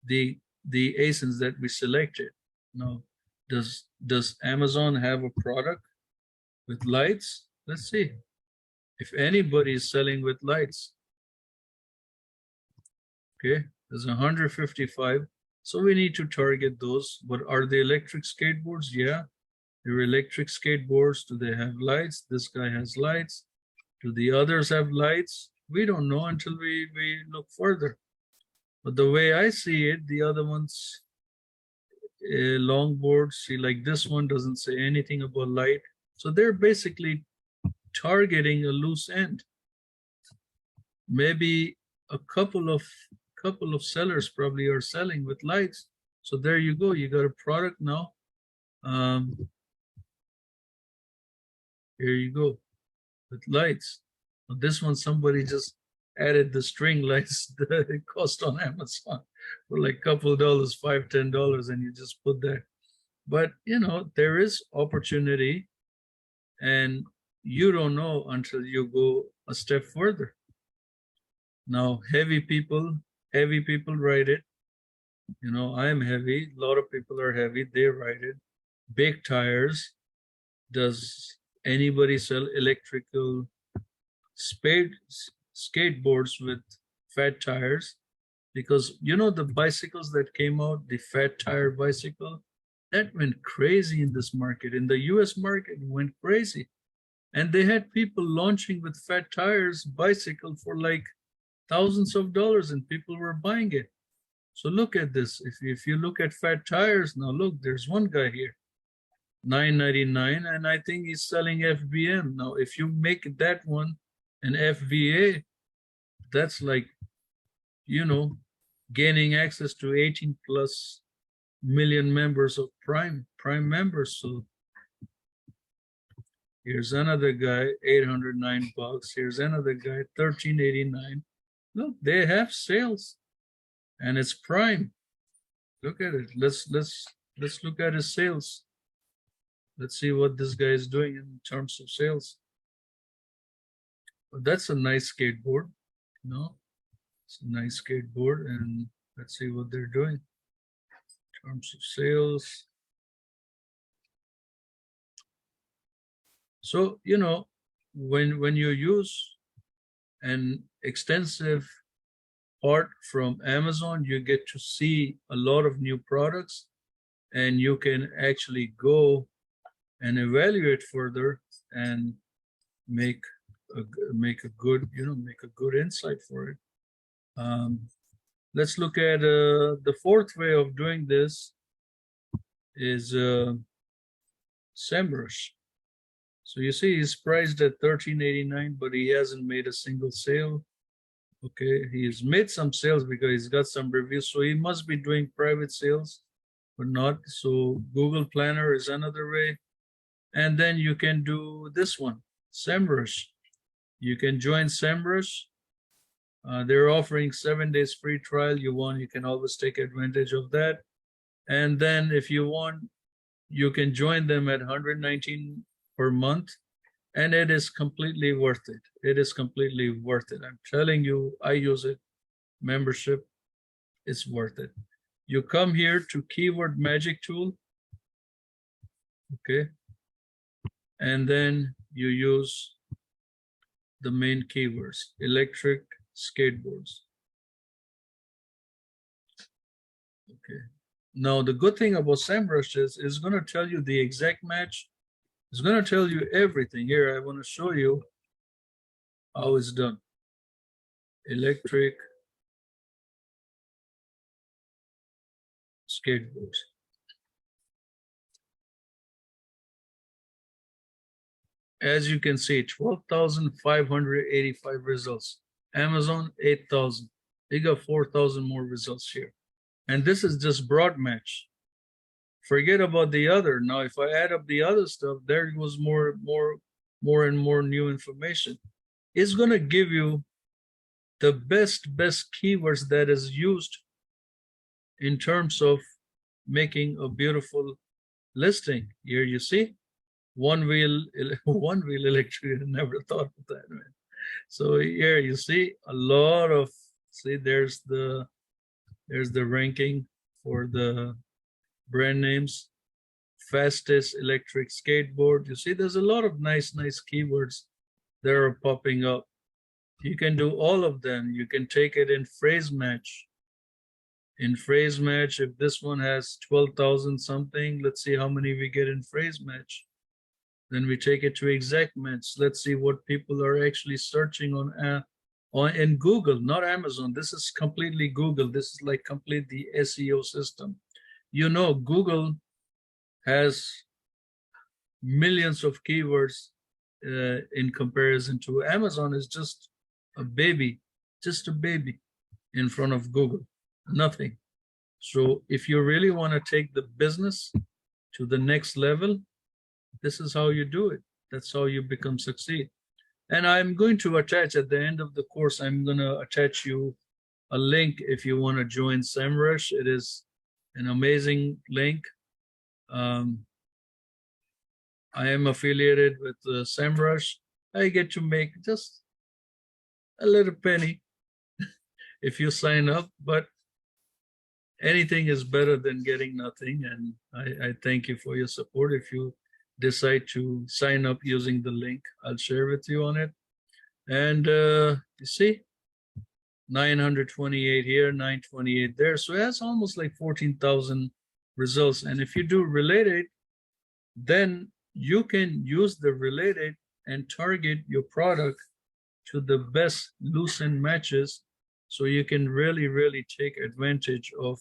Speaker 1: the ASINs that we selected. Now, does Amazon have a product with lights? Let's see if anybody is selling with lights. Okay, there's 155. So we need to target those. But are they electric skateboards? Yeah, they're electric skateboards. Do they have lights? This guy has lights. Do the others have lights? We don't know until we look further. But the way I see it, the other ones, longboards, see, like this one doesn't say anything about light. So they're basically targeting a loose end. Maybe a couple of sellers probably are selling with lights. So there you go. You got a product now. Here you go with lights. Now this one, somebody just added the string lights that it cost on Amazon for like a couple of dollars, $5, $10, and you just put that. But you know, there is opportunity, and you don't know until you go a step further. Now, heavy people ride it. You know, I am heavy. A lot of people are heavy. They ride it. Big tires. Does anybody sell electrical skateboards with fat tires? Because you know the bicycles that came out, the fat tire bicycle, that went crazy in this market. In the US market, it went crazy. And they had people launching with fat tires bicycle for like thousands of dollars, and people were buying it. So look at this. If you look at fat tires, now look, there's one guy here, $9.99, and I think he's selling FBM. Now, if you make that one an FBA, that's like, you know, gaining access to 18 plus million members of Prime members. So here's another guy, $809. Here's another guy, $13.89. Look, they have sales, and it's Prime. Look at it. Let's look at his sales. Let's see what this guy is doing in terms of sales. But that's a nice skateboard, you know. It's a nice skateboard, and let's see what they're doing in terms of sales. So, you know, when you use an extensive part from Amazon. You get to see a lot of new products, and you can actually go and evaluate further and make make a good insight for it. Let's look at the fourth way of doing this is SEMrush. So you see he's priced at $13.89, but he hasn't made a single sale. Okay, he's made some sales because he's got some reviews, so he must be doing private sales, but not. So Google Planner is another way. And then you can do this one, SEMrush. You can join SEMrush. They're offering 7 days free trial. You can always take advantage of that. And then if you want, you can join them at $119 per month. And it is completely worth it. It is completely worth it. I'm telling you, I use it. Membership, it's worth it. You come here to Keyword Magic Tool. Okay. And then you use the main keywords, electric skateboards. Okay. Now, the good thing about SEMrush is it's going to tell you the exact match. It's going to tell you everything. Here, I want to show you how it's done. Electric skateboards. As you can see, 12,585 results. Amazon, 8,000. They got 4,000 more results here. And this is just broad match. Forget about the other. Now, if I add up the other stuff, there was more and more new information. It's going to give you the best keywords that is used in terms of making a beautiful listing. Here you see, one wheel electric. I never thought of that, man. So here you see a lot of, see, there's the ranking for the brand names. Fastest electric skateboard. You see, there's a lot of nice keywords that are popping up. You can do all of them. You can take it in phrase match. In phrase match, if this one has 12,000 something, let's see how many we get in phrase match. Then we take it to exact match. Let's see what people are actually searching on in Google, not Amazon. This is completely Google. This is like complete the SEO system. You know, Google has millions of keywords in comparison to Amazon. Is just a baby in front of Google, nothing. So if you really want to take the business to the next level, this is how you do it. That's how you become succeed. And I'm going to attach at the end of the course, I'm going to attach you a link if you want to join SEMrush. It is an amazing link. I am affiliated with SEMrush. I get to make just a little penny if you sign up, but anything is better than getting nothing. And I thank you for your support. If you decide to sign up using the link, I'll share with you on it. And you see, 928 here, 928 there. So that's almost like 14,000 results. And if you do related, then you can use the related and target your product to the best loosened matches, so you can really take advantage of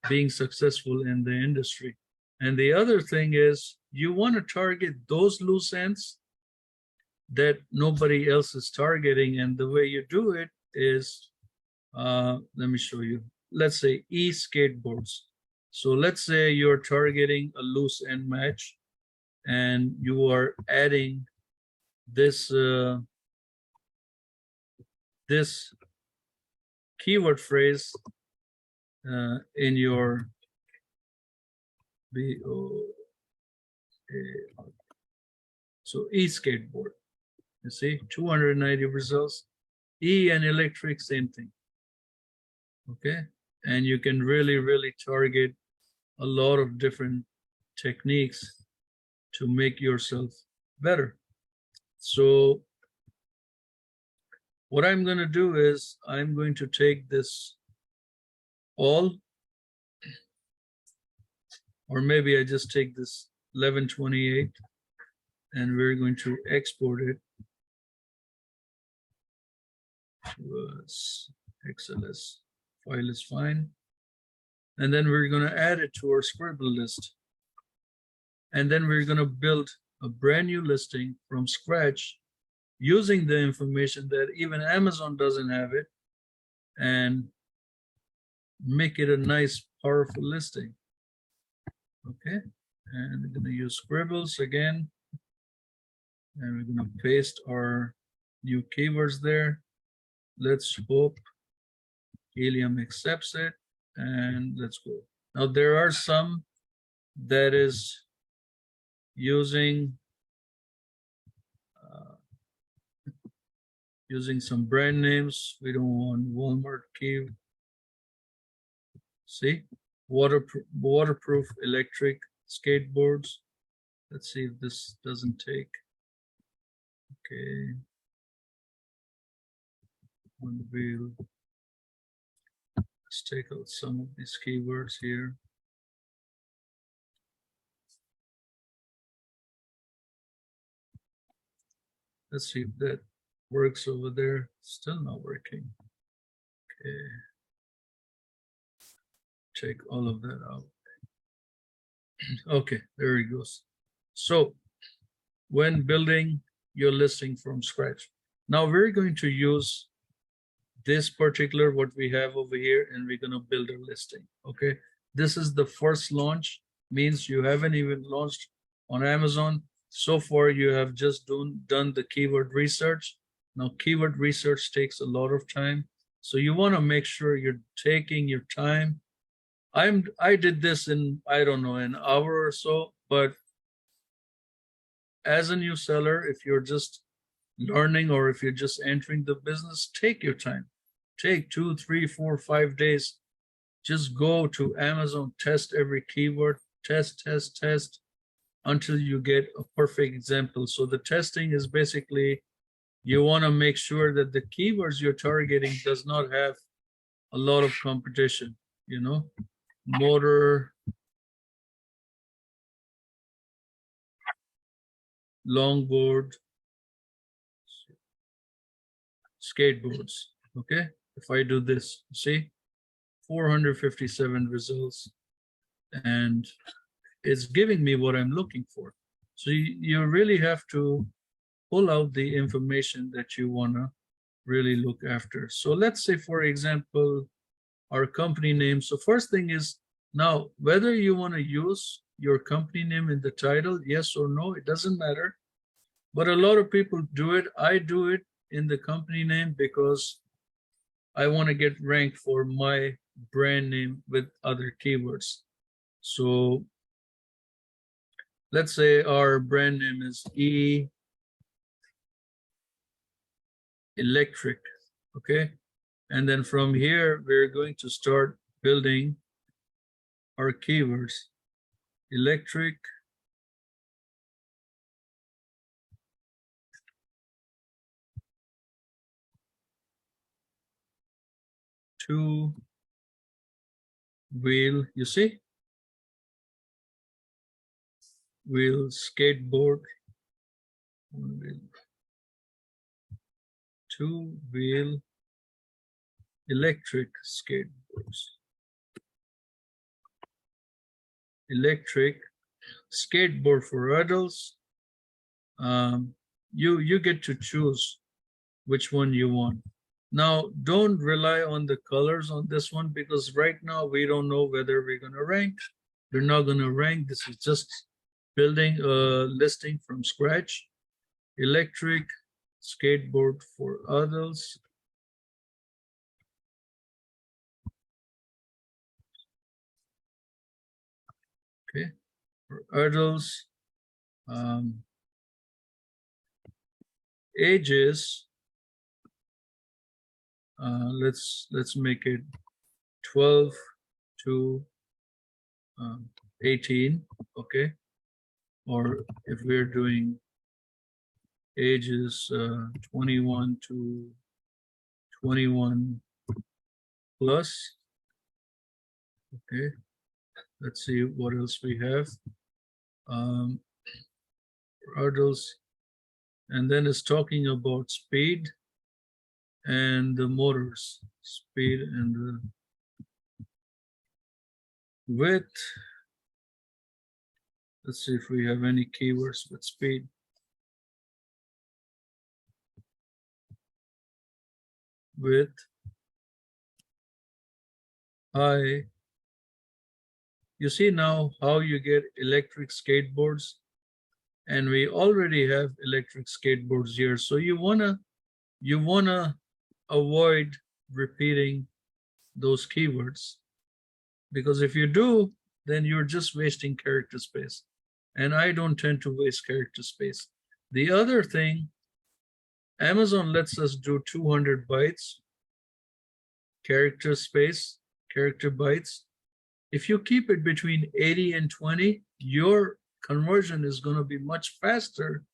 Speaker 1: being successful in the industry. And the other thing is, you want to target those loose ends that nobody else is targeting. And the way you do it is, let me show you. Let's say e-skateboards. So let's say you're targeting a loose end match, and you are adding this this keyword phrase in your so e-skateboard. You see, 290 results. E and electric, same thing. Okay, and you can really target a lot of different techniques to make yourself better. So What I'm going to do is I'm going to take this all, or maybe I just take this 1128 and we're going to export it to XLS. File is fine. And then we're going to add it to our Scribble list. And then we're going to build a brand new listing from scratch using the information that even Amazon doesn't have it, and make it a nice, powerful listing. Okay, and we're going to use Scribbles again, and we're going to paste our new keywords there. Let's hope Helium accepts it, and let's go. Now there are some that is using some brand names. We don't want Walmart key. See, waterproof electric skateboards. Let's see if this doesn't take. Okay. One wheel. Let's take out some of these keywords here. Let's see if that works over there. Still not working. Okay. Take all of that out. Okay, there it goes. So when building your listing from scratch, now we're going to use this particular what we have over here, and we're going to build a listing. Okay, this is the first launch, means you haven't even launched on Amazon. So far you have just done the keyword research. Now keyword research takes a lot of time, so you want to make sure you're taking your time. I did this in, I don't know, an hour or so, but as a new seller, if you're just learning or if you're just entering the business, take your time. Take 2, 3, 4, 5 days. Just go to Amazon, test every keyword, test until you get a perfect example. So the testing is basically, you want to make sure that the keywords you're targeting does not have a lot of competition, you know, motor, longboard, skateboards. Okay, if I do this, see, 457 results, and it's giving me what I'm looking for. So you really have to pull out the information that you want to really look after. So let's say, for example, our company name. So first thing is, now whether you want to use your company name in the title, yes or no, it doesn't matter. But a lot of people do it. I do it in the company name because I want to get ranked for my brand name with other keywords. So let's say our brand name is electric, okay? And then from here, we're going to start building our keywords. Electric, two wheel, you see? Wheel, skateboard, one wheel, two wheel, electric skateboards. Electric skateboard for adults. You get to choose which one you want. Now, don't rely on the colors on this one, because right now we don't know whether we're going to rank. We're not going to rank. This is just building a listing from scratch. Electric skateboard for adults. Okay, for adults. Ages. Let's make it 12 to 18. Okay, or if we're doing ages 21 to 21 plus. Okay, let's see what else we have. Adults, and then it's talking about speed and the motors, speed and the width. Let's see if we have any keywords with speed. Width, high. You see now how you get electric skateboards, and we already have electric skateboards here. So you wanna avoid repeating those keywords, because if you do, then you're just wasting character space. And I don't tend to waste character space. The other thing, Amazon lets us do 200 bytes, character space, character bytes. If you keep it between 80 and 20, your conversion is going to be much faster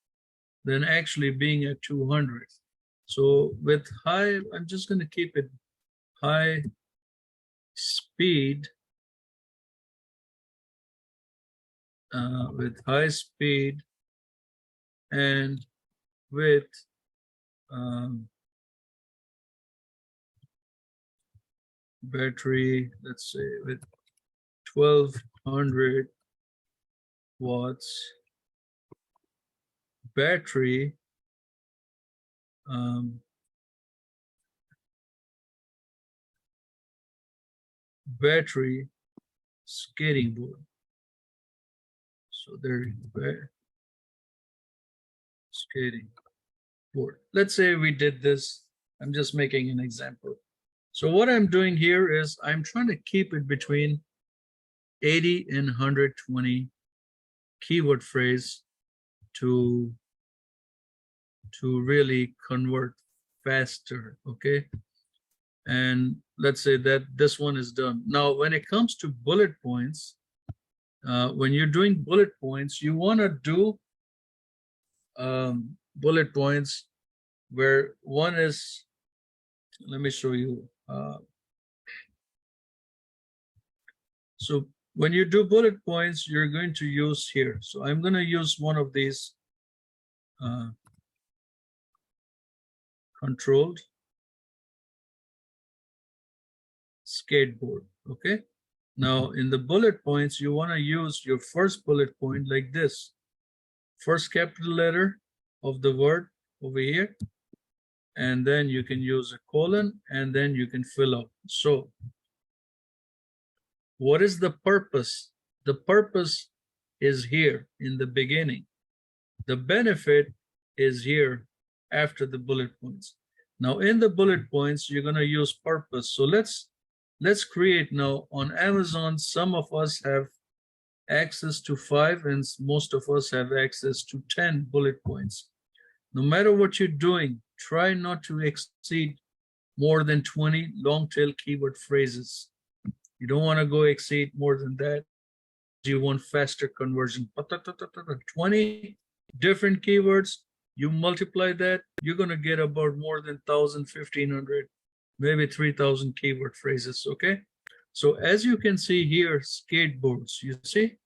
Speaker 1: than actually being at 200. So with high, I'm just going to keep it high speed, with high speed and with battery, let's say with 1200 watts battery, battery skating board. So there, skating board. Let's say we did this. I'm just making an example. So what I'm doing here is I'm trying to keep it between 80 and 120 keyword phrase to really convert faster, okay? And let's say that this one is done. Now, when it comes to bullet points, when you're doing bullet points, you want to do bullet points where one is, let me show you. So when you do bullet points, you're going to use here. So I'm going to use one of these controlled skateboard, okay? Now in the bullet points, you want to use your first bullet point like this. First capital letter of the word over here, and then you can use a colon, and then you can fill up. So what is the purpose? The purpose is here in the beginning. The benefit is here after the bullet points. Now in the bullet points, you're going to use purpose. So let's create now on Amazon. Some of us have access to 5, and most of us have access to 10 bullet points. No matter what you're doing, try not to exceed more than 20 long tail keyword phrases. You don't want to go exceed more than that. You want faster conversion. 20 different keywords, you multiply that, you're going to get about more than 1,000, 1,500, maybe 3,000 keyword phrases, okay? So as you can see here, skateboards, you see,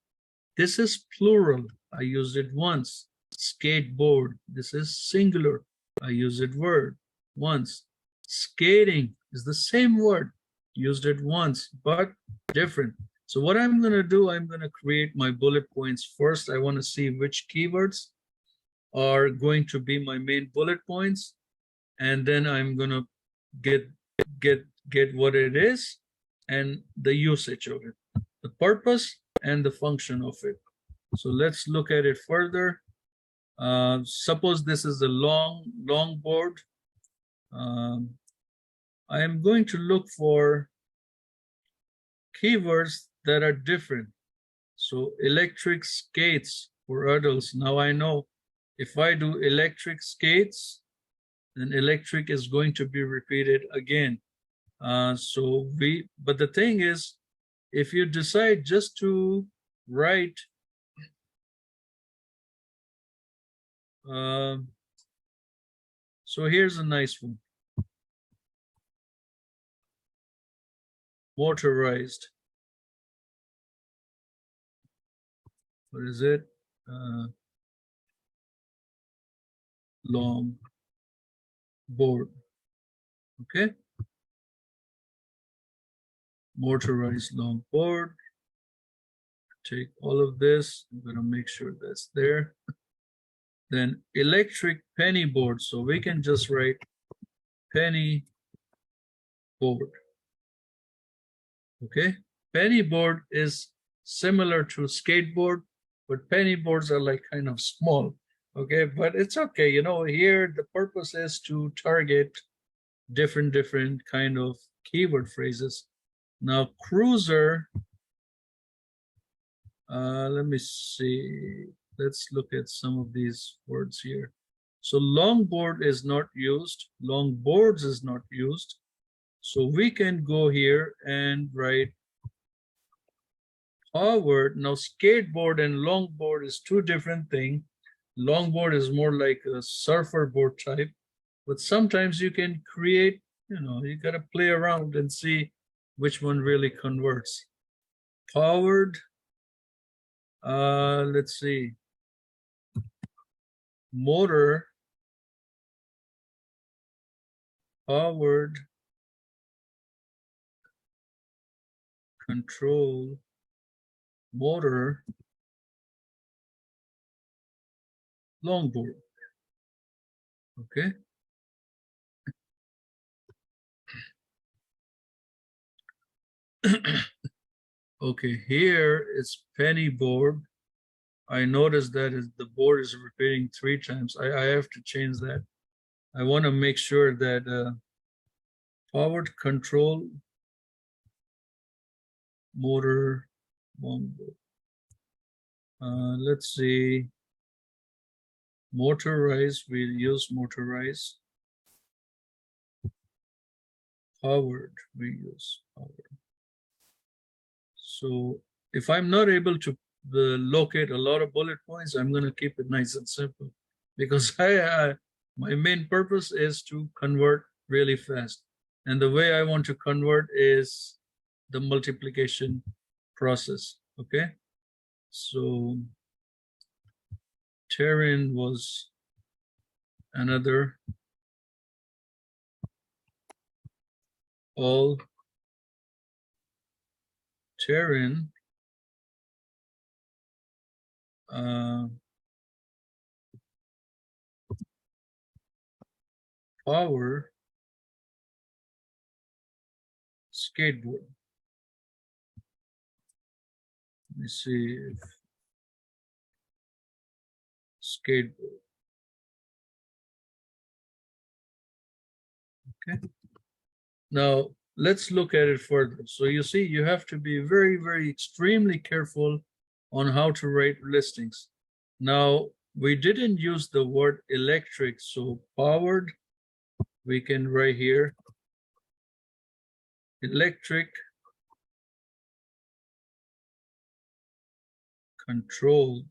Speaker 1: this is plural. I used it once. Skateboard, this is singular. I used it once. Skating is the same word. Used it once, but different. So what I'm going to do, I'm going to create my bullet points first. I want to see which keywords are going to be my main bullet points, and then I'm going to get what it is and the usage of it, the purpose and the function of it. So let's look at it further. Suppose this is a long board. I am going to look for keywords that are different. So electric skates for adults. Now I know if I do electric skates, then electric is going to be repeated again. But the thing is, if you decide just to write so here's a nice one. motorized. What is it? Long board. Okay. Motorized long board. Take all of this. I'm going to make sure that's there. Then electric penny board. So we can just write penny board. Okay. Penny board is similar to skateboard, but penny boards are like kind of small. Okay. But it's okay. You know, here the purpose is to target different kind of keyword phrases. Now, cruiser, let me see. Let's look at some of these words here. So longboard is not used. Longboards is not used. So we can go here and write powered. Now, skateboard and longboard is two different things. Longboard is more like a surfer board type, but sometimes you can create, you know, you got to play around and see which one really converts. Powered, let's see, motor, powered, control, motor, longboard. Okay. Okay, here it's penny board. I noticed that the board is repeating 3 times. I have to change that. I want to make sure that powered, control, motor, longboard. Let's see. Motorized, we'll use motorized. Powered, we use powered. So if I'm not able to locate a lot of bullet points, I'm going to keep it nice and simple, because my main purpose is to convert really fast. And the way I want to convert is the multiplication process. Okay. So terrain was another. All terrain, power, skateboard. Let me see if skateboard. Okay. Now let's look at it further. So you see, you have to be very extremely careful on how to write listings. Now we didn't use the word electric, so powered, we can write here electric, controlled,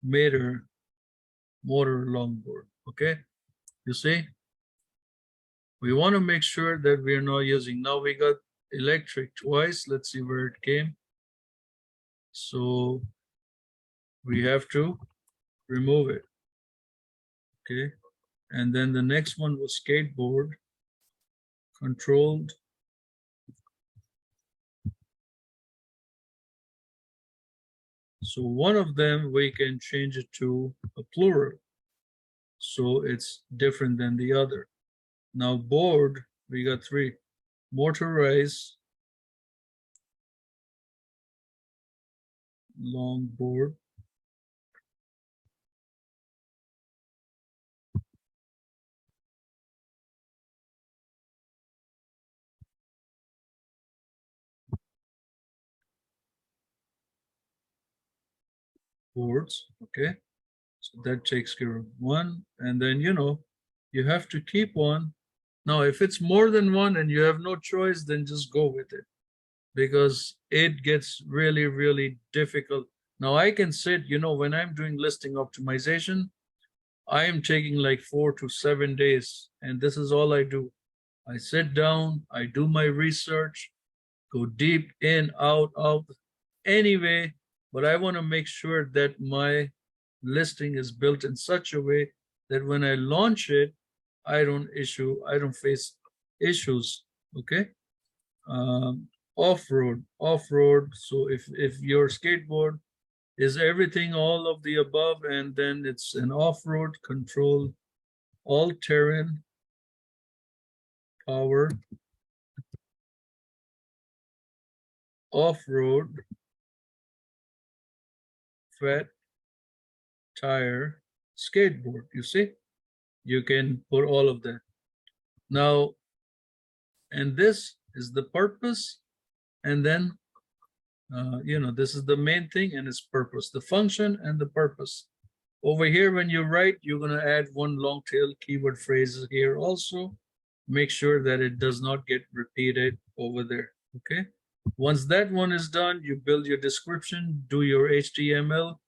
Speaker 1: motor longboard. Okay, you see, we want to make sure that we are not using. Now we got electric twice. Let's see where it came. So we have to remove it. Okay, and then the next one was skateboard, controlled, so one of them we can change it to a plural, so it's different than the other. Now board, we got 3. Motorized, long board, boards. Okay, so that takes care of 1, and then you have to keep on. Now if it's more than 1 and you have no choice, then just go with it, because it gets really difficult. Now I can sit, when I'm doing listing optimization, I am taking like 4 to 7 days, and this is all I do. I sit down, I do my research, go deep in, out, anyway, but I want to make sure that my listing is built in such a way that when I launch it, I don't face issues. Okay. Off-road. So if your skateboard is everything, all of the above, and then it's an off-road control, all terrain, power, off-road, fat tire, skateboard. You see, you can put all of that. Now, and this is the purpose, and then this is the main thing and its purpose, the function and the purpose. Over here, when you write, you're going to add one long tail keyword phrase here also. Make sure that it does not get repeated over there. Okay. Once that one is done, you build your description, do your HTML.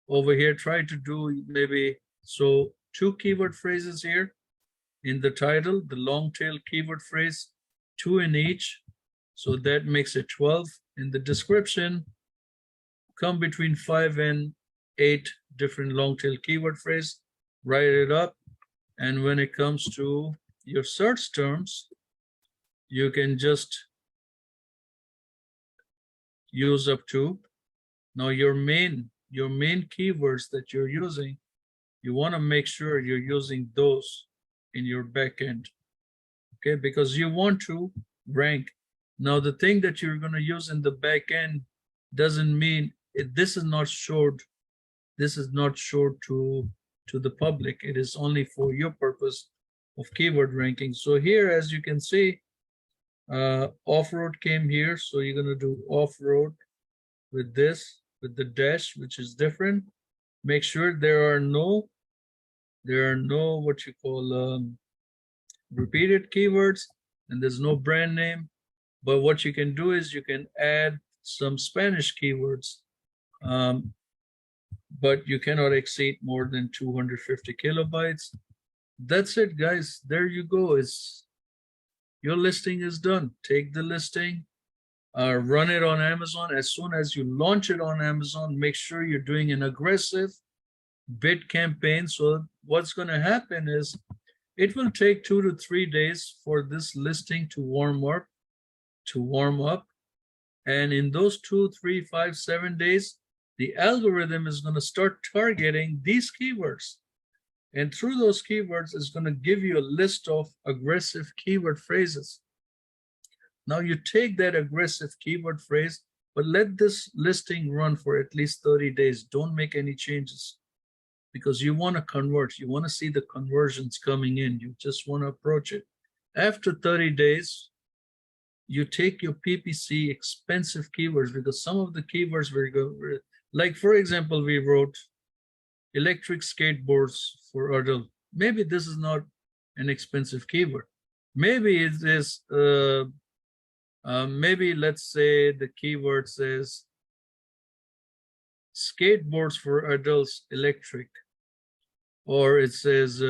Speaker 1: Over here, try to do maybe 2 keyword phrases here in the title, the long tail keyword phrase, 2 in each. So that makes it 12. In the description, come between 5 and 8 different long tail keyword phrase, write it up. And when it comes to your search terms, you can just use up to. Now your main keywords that you're using, you want to make sure you're using those in your backend. Okay, because you want to rank. Now the thing that you're going to use in the backend doesn't mean this is not showed to the public. It is only for your purpose of keyword ranking. So here, as you can see, off-road came here. So you're going to do off-road with this, with the dash, which is different. Make sure there are no what you call repeated keywords, and there's no brand name. But what you can do is you can add some Spanish keywords, but you cannot exceed more than 250 kilobytes. That's it, guys. There you go. Your listing is done. Take the listing, run it on Amazon. As soon as you launch it on Amazon, make sure you're doing an aggressive bid campaign. So what's going to happen is it will take 2 to 3 days for this listing to warm up. And in those 2, 3, 5, 7 days, the algorithm is going to start targeting these keywords. And through those keywords, it's going to give you a list of aggressive keyword phrases. Now you take that aggressive keyword phrase, but let this listing run for at least 30 days. Don't make any changes because you want to convert. You want to see the conversions coming in. You just want to approach it. After 30 days, you take your PPC expensive keywords, because some of the keywords were like, for example, we wrote electric skateboards for adult. Maybe this is not an expensive keyword. Maybe it is, maybe let's say the keyword says skateboards for adults electric, or it says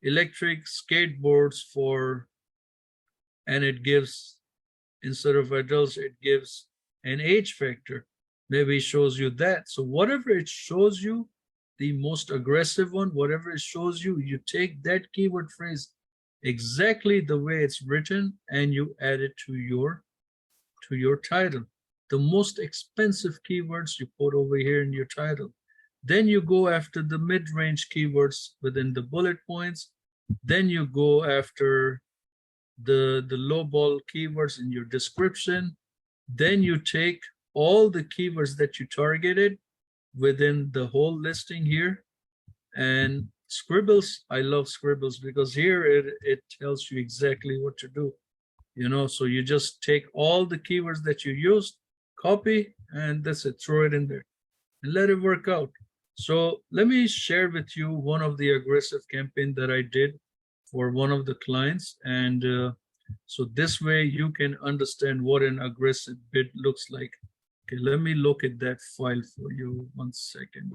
Speaker 1: electric skateboards for, and it gives, instead of adults, it gives an age factor. Maybe it shows you that. So whatever it shows you, the most aggressive one, whatever it shows you, you take that keyword phrase exactly the way it's written and you add it to your title. The most expensive keywords you put over here in your title. Then you go after the mid-range keywords within the bullet points. Then you go after the low ball keywords in your description. Then you take all the keywords that you targeted within the whole listing here. And Scribbles, I love Scribbles because here it tells you exactly what to do. So you just take all the keywords that you used, copy, and that's it. Throw it in there and let it work out. So let me share with you one of the aggressive campaign that I did for one of the clients. And so this way you can understand what an aggressive bid looks like. Okay, let me look at that file for you. 1 second.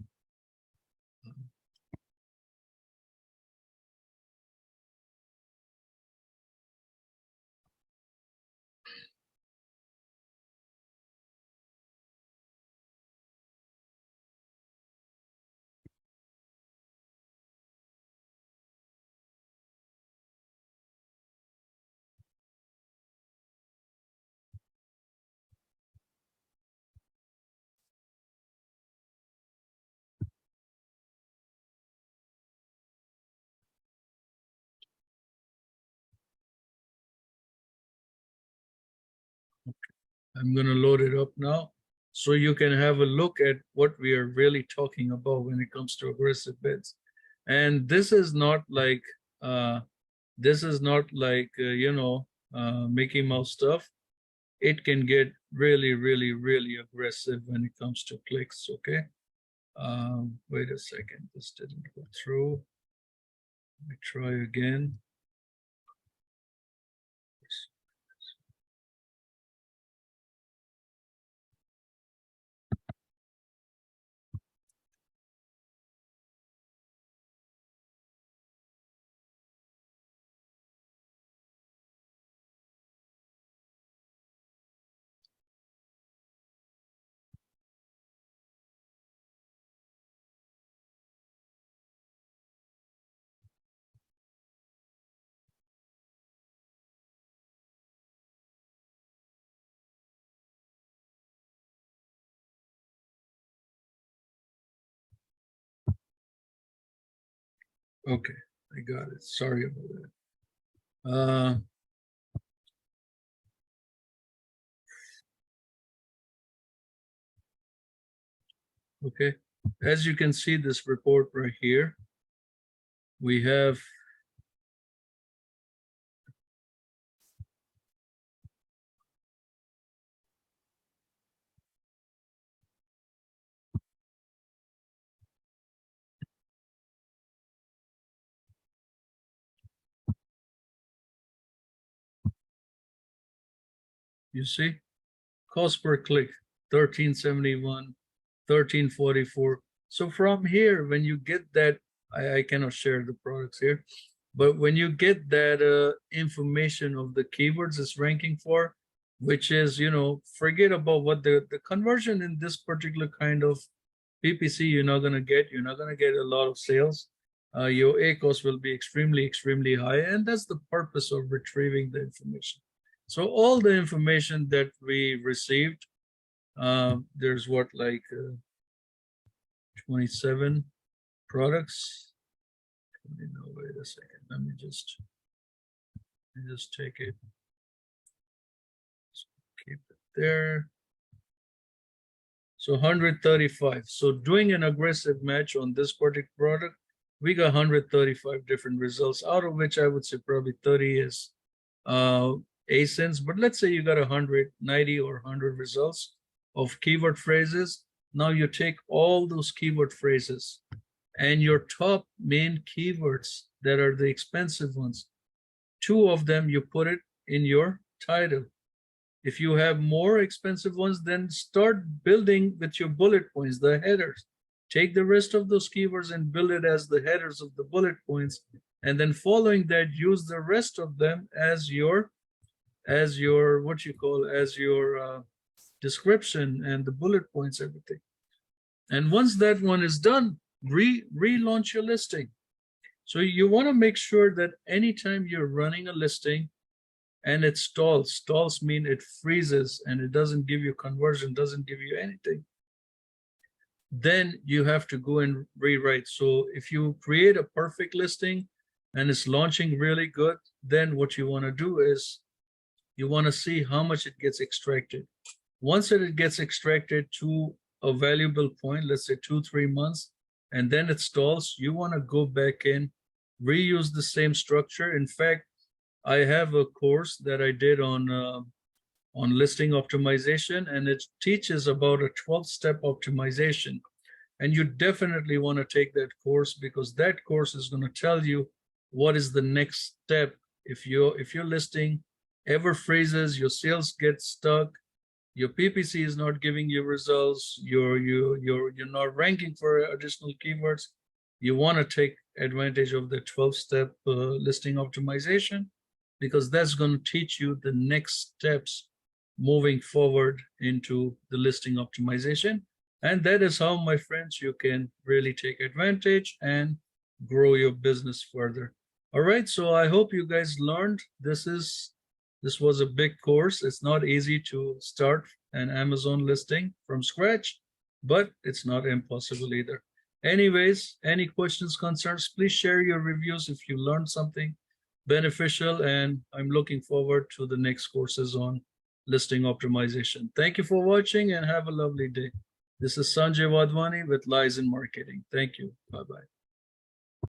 Speaker 1: I'm going to load it up now so you can have a look at what we are really talking about when it comes to aggressive bids. And this is not like Mickey Mouse stuff. It can get really, really, really aggressive when it comes to clicks. Okay. Wait a second. This didn't go through. Let me try again. Okay, I got it. Sorry about that. Okay, as you can see this report right here, we have you see cost per click 1371, 1344. So from here, when you get that, I cannot share the products here, but when you get that information of the keywords it's ranking for, which is, forget about what the conversion in this particular kind of PPC, you're not going to get. You're not going to get a lot of sales. Your A cost will be extremely, extremely high. And that's the purpose of retrieving the information. So all the information that we received, there's what, like 27 products. Wait a second. Let me just take it. Keep it there. So 135. So doing an aggressive match on this particular product, we got 135 different results, out of which I would say probably 30 is ASINs. But let's say you got 190 or 100 results of keyword phrases. Now you take all those keyword phrases and your top main keywords that are the expensive ones, 2 of them you put it in your title. If you have more expensive ones, then start building with your bullet points, the headers. Take the rest of those keywords and build it as the headers of the bullet points. And then following that, use the rest of them as your description and the bullet points, everything. And once that one is done, relaunch your listing. So you want to make sure that anytime you're running a listing, and it stalls. Stalls mean it freezes and it doesn't give you conversion, doesn't give you anything. Then you have to go and rewrite. So if you create a perfect listing and it's launching really good, then what you want to do is you want to see how much it gets extracted. Once it gets extracted to a valuable point, let's say 2-3 months, and then it stalls, you want to go back in, reuse the same structure. In fact, I have a course that I did on listing optimization, and it teaches about a 12-step optimization. And you definitely want to take that course, because that course is going to tell you what is the next step. If your listing ever freezes, your sales get stuck, your PPC is not giving you results, you're not ranking for additional keywords, you want to take advantage of the 12-step listing optimization, because that's going to teach you the next steps moving forward into the listing optimization. And that is how, my friends, you can really take advantage and grow your business further. All right, so I hope you guys learned. This was a big course. It's not easy to start an Amazon listing from scratch, but it's not impossible either. Anyways, any questions, concerns, please share your reviews if you learned something beneficial, and I'm looking forward to the next courses on listing optimization. Thank you for watching and have a lovely day. This is Sanjay Wadhwani with Liazon Marketing. Thank you. Bye-bye.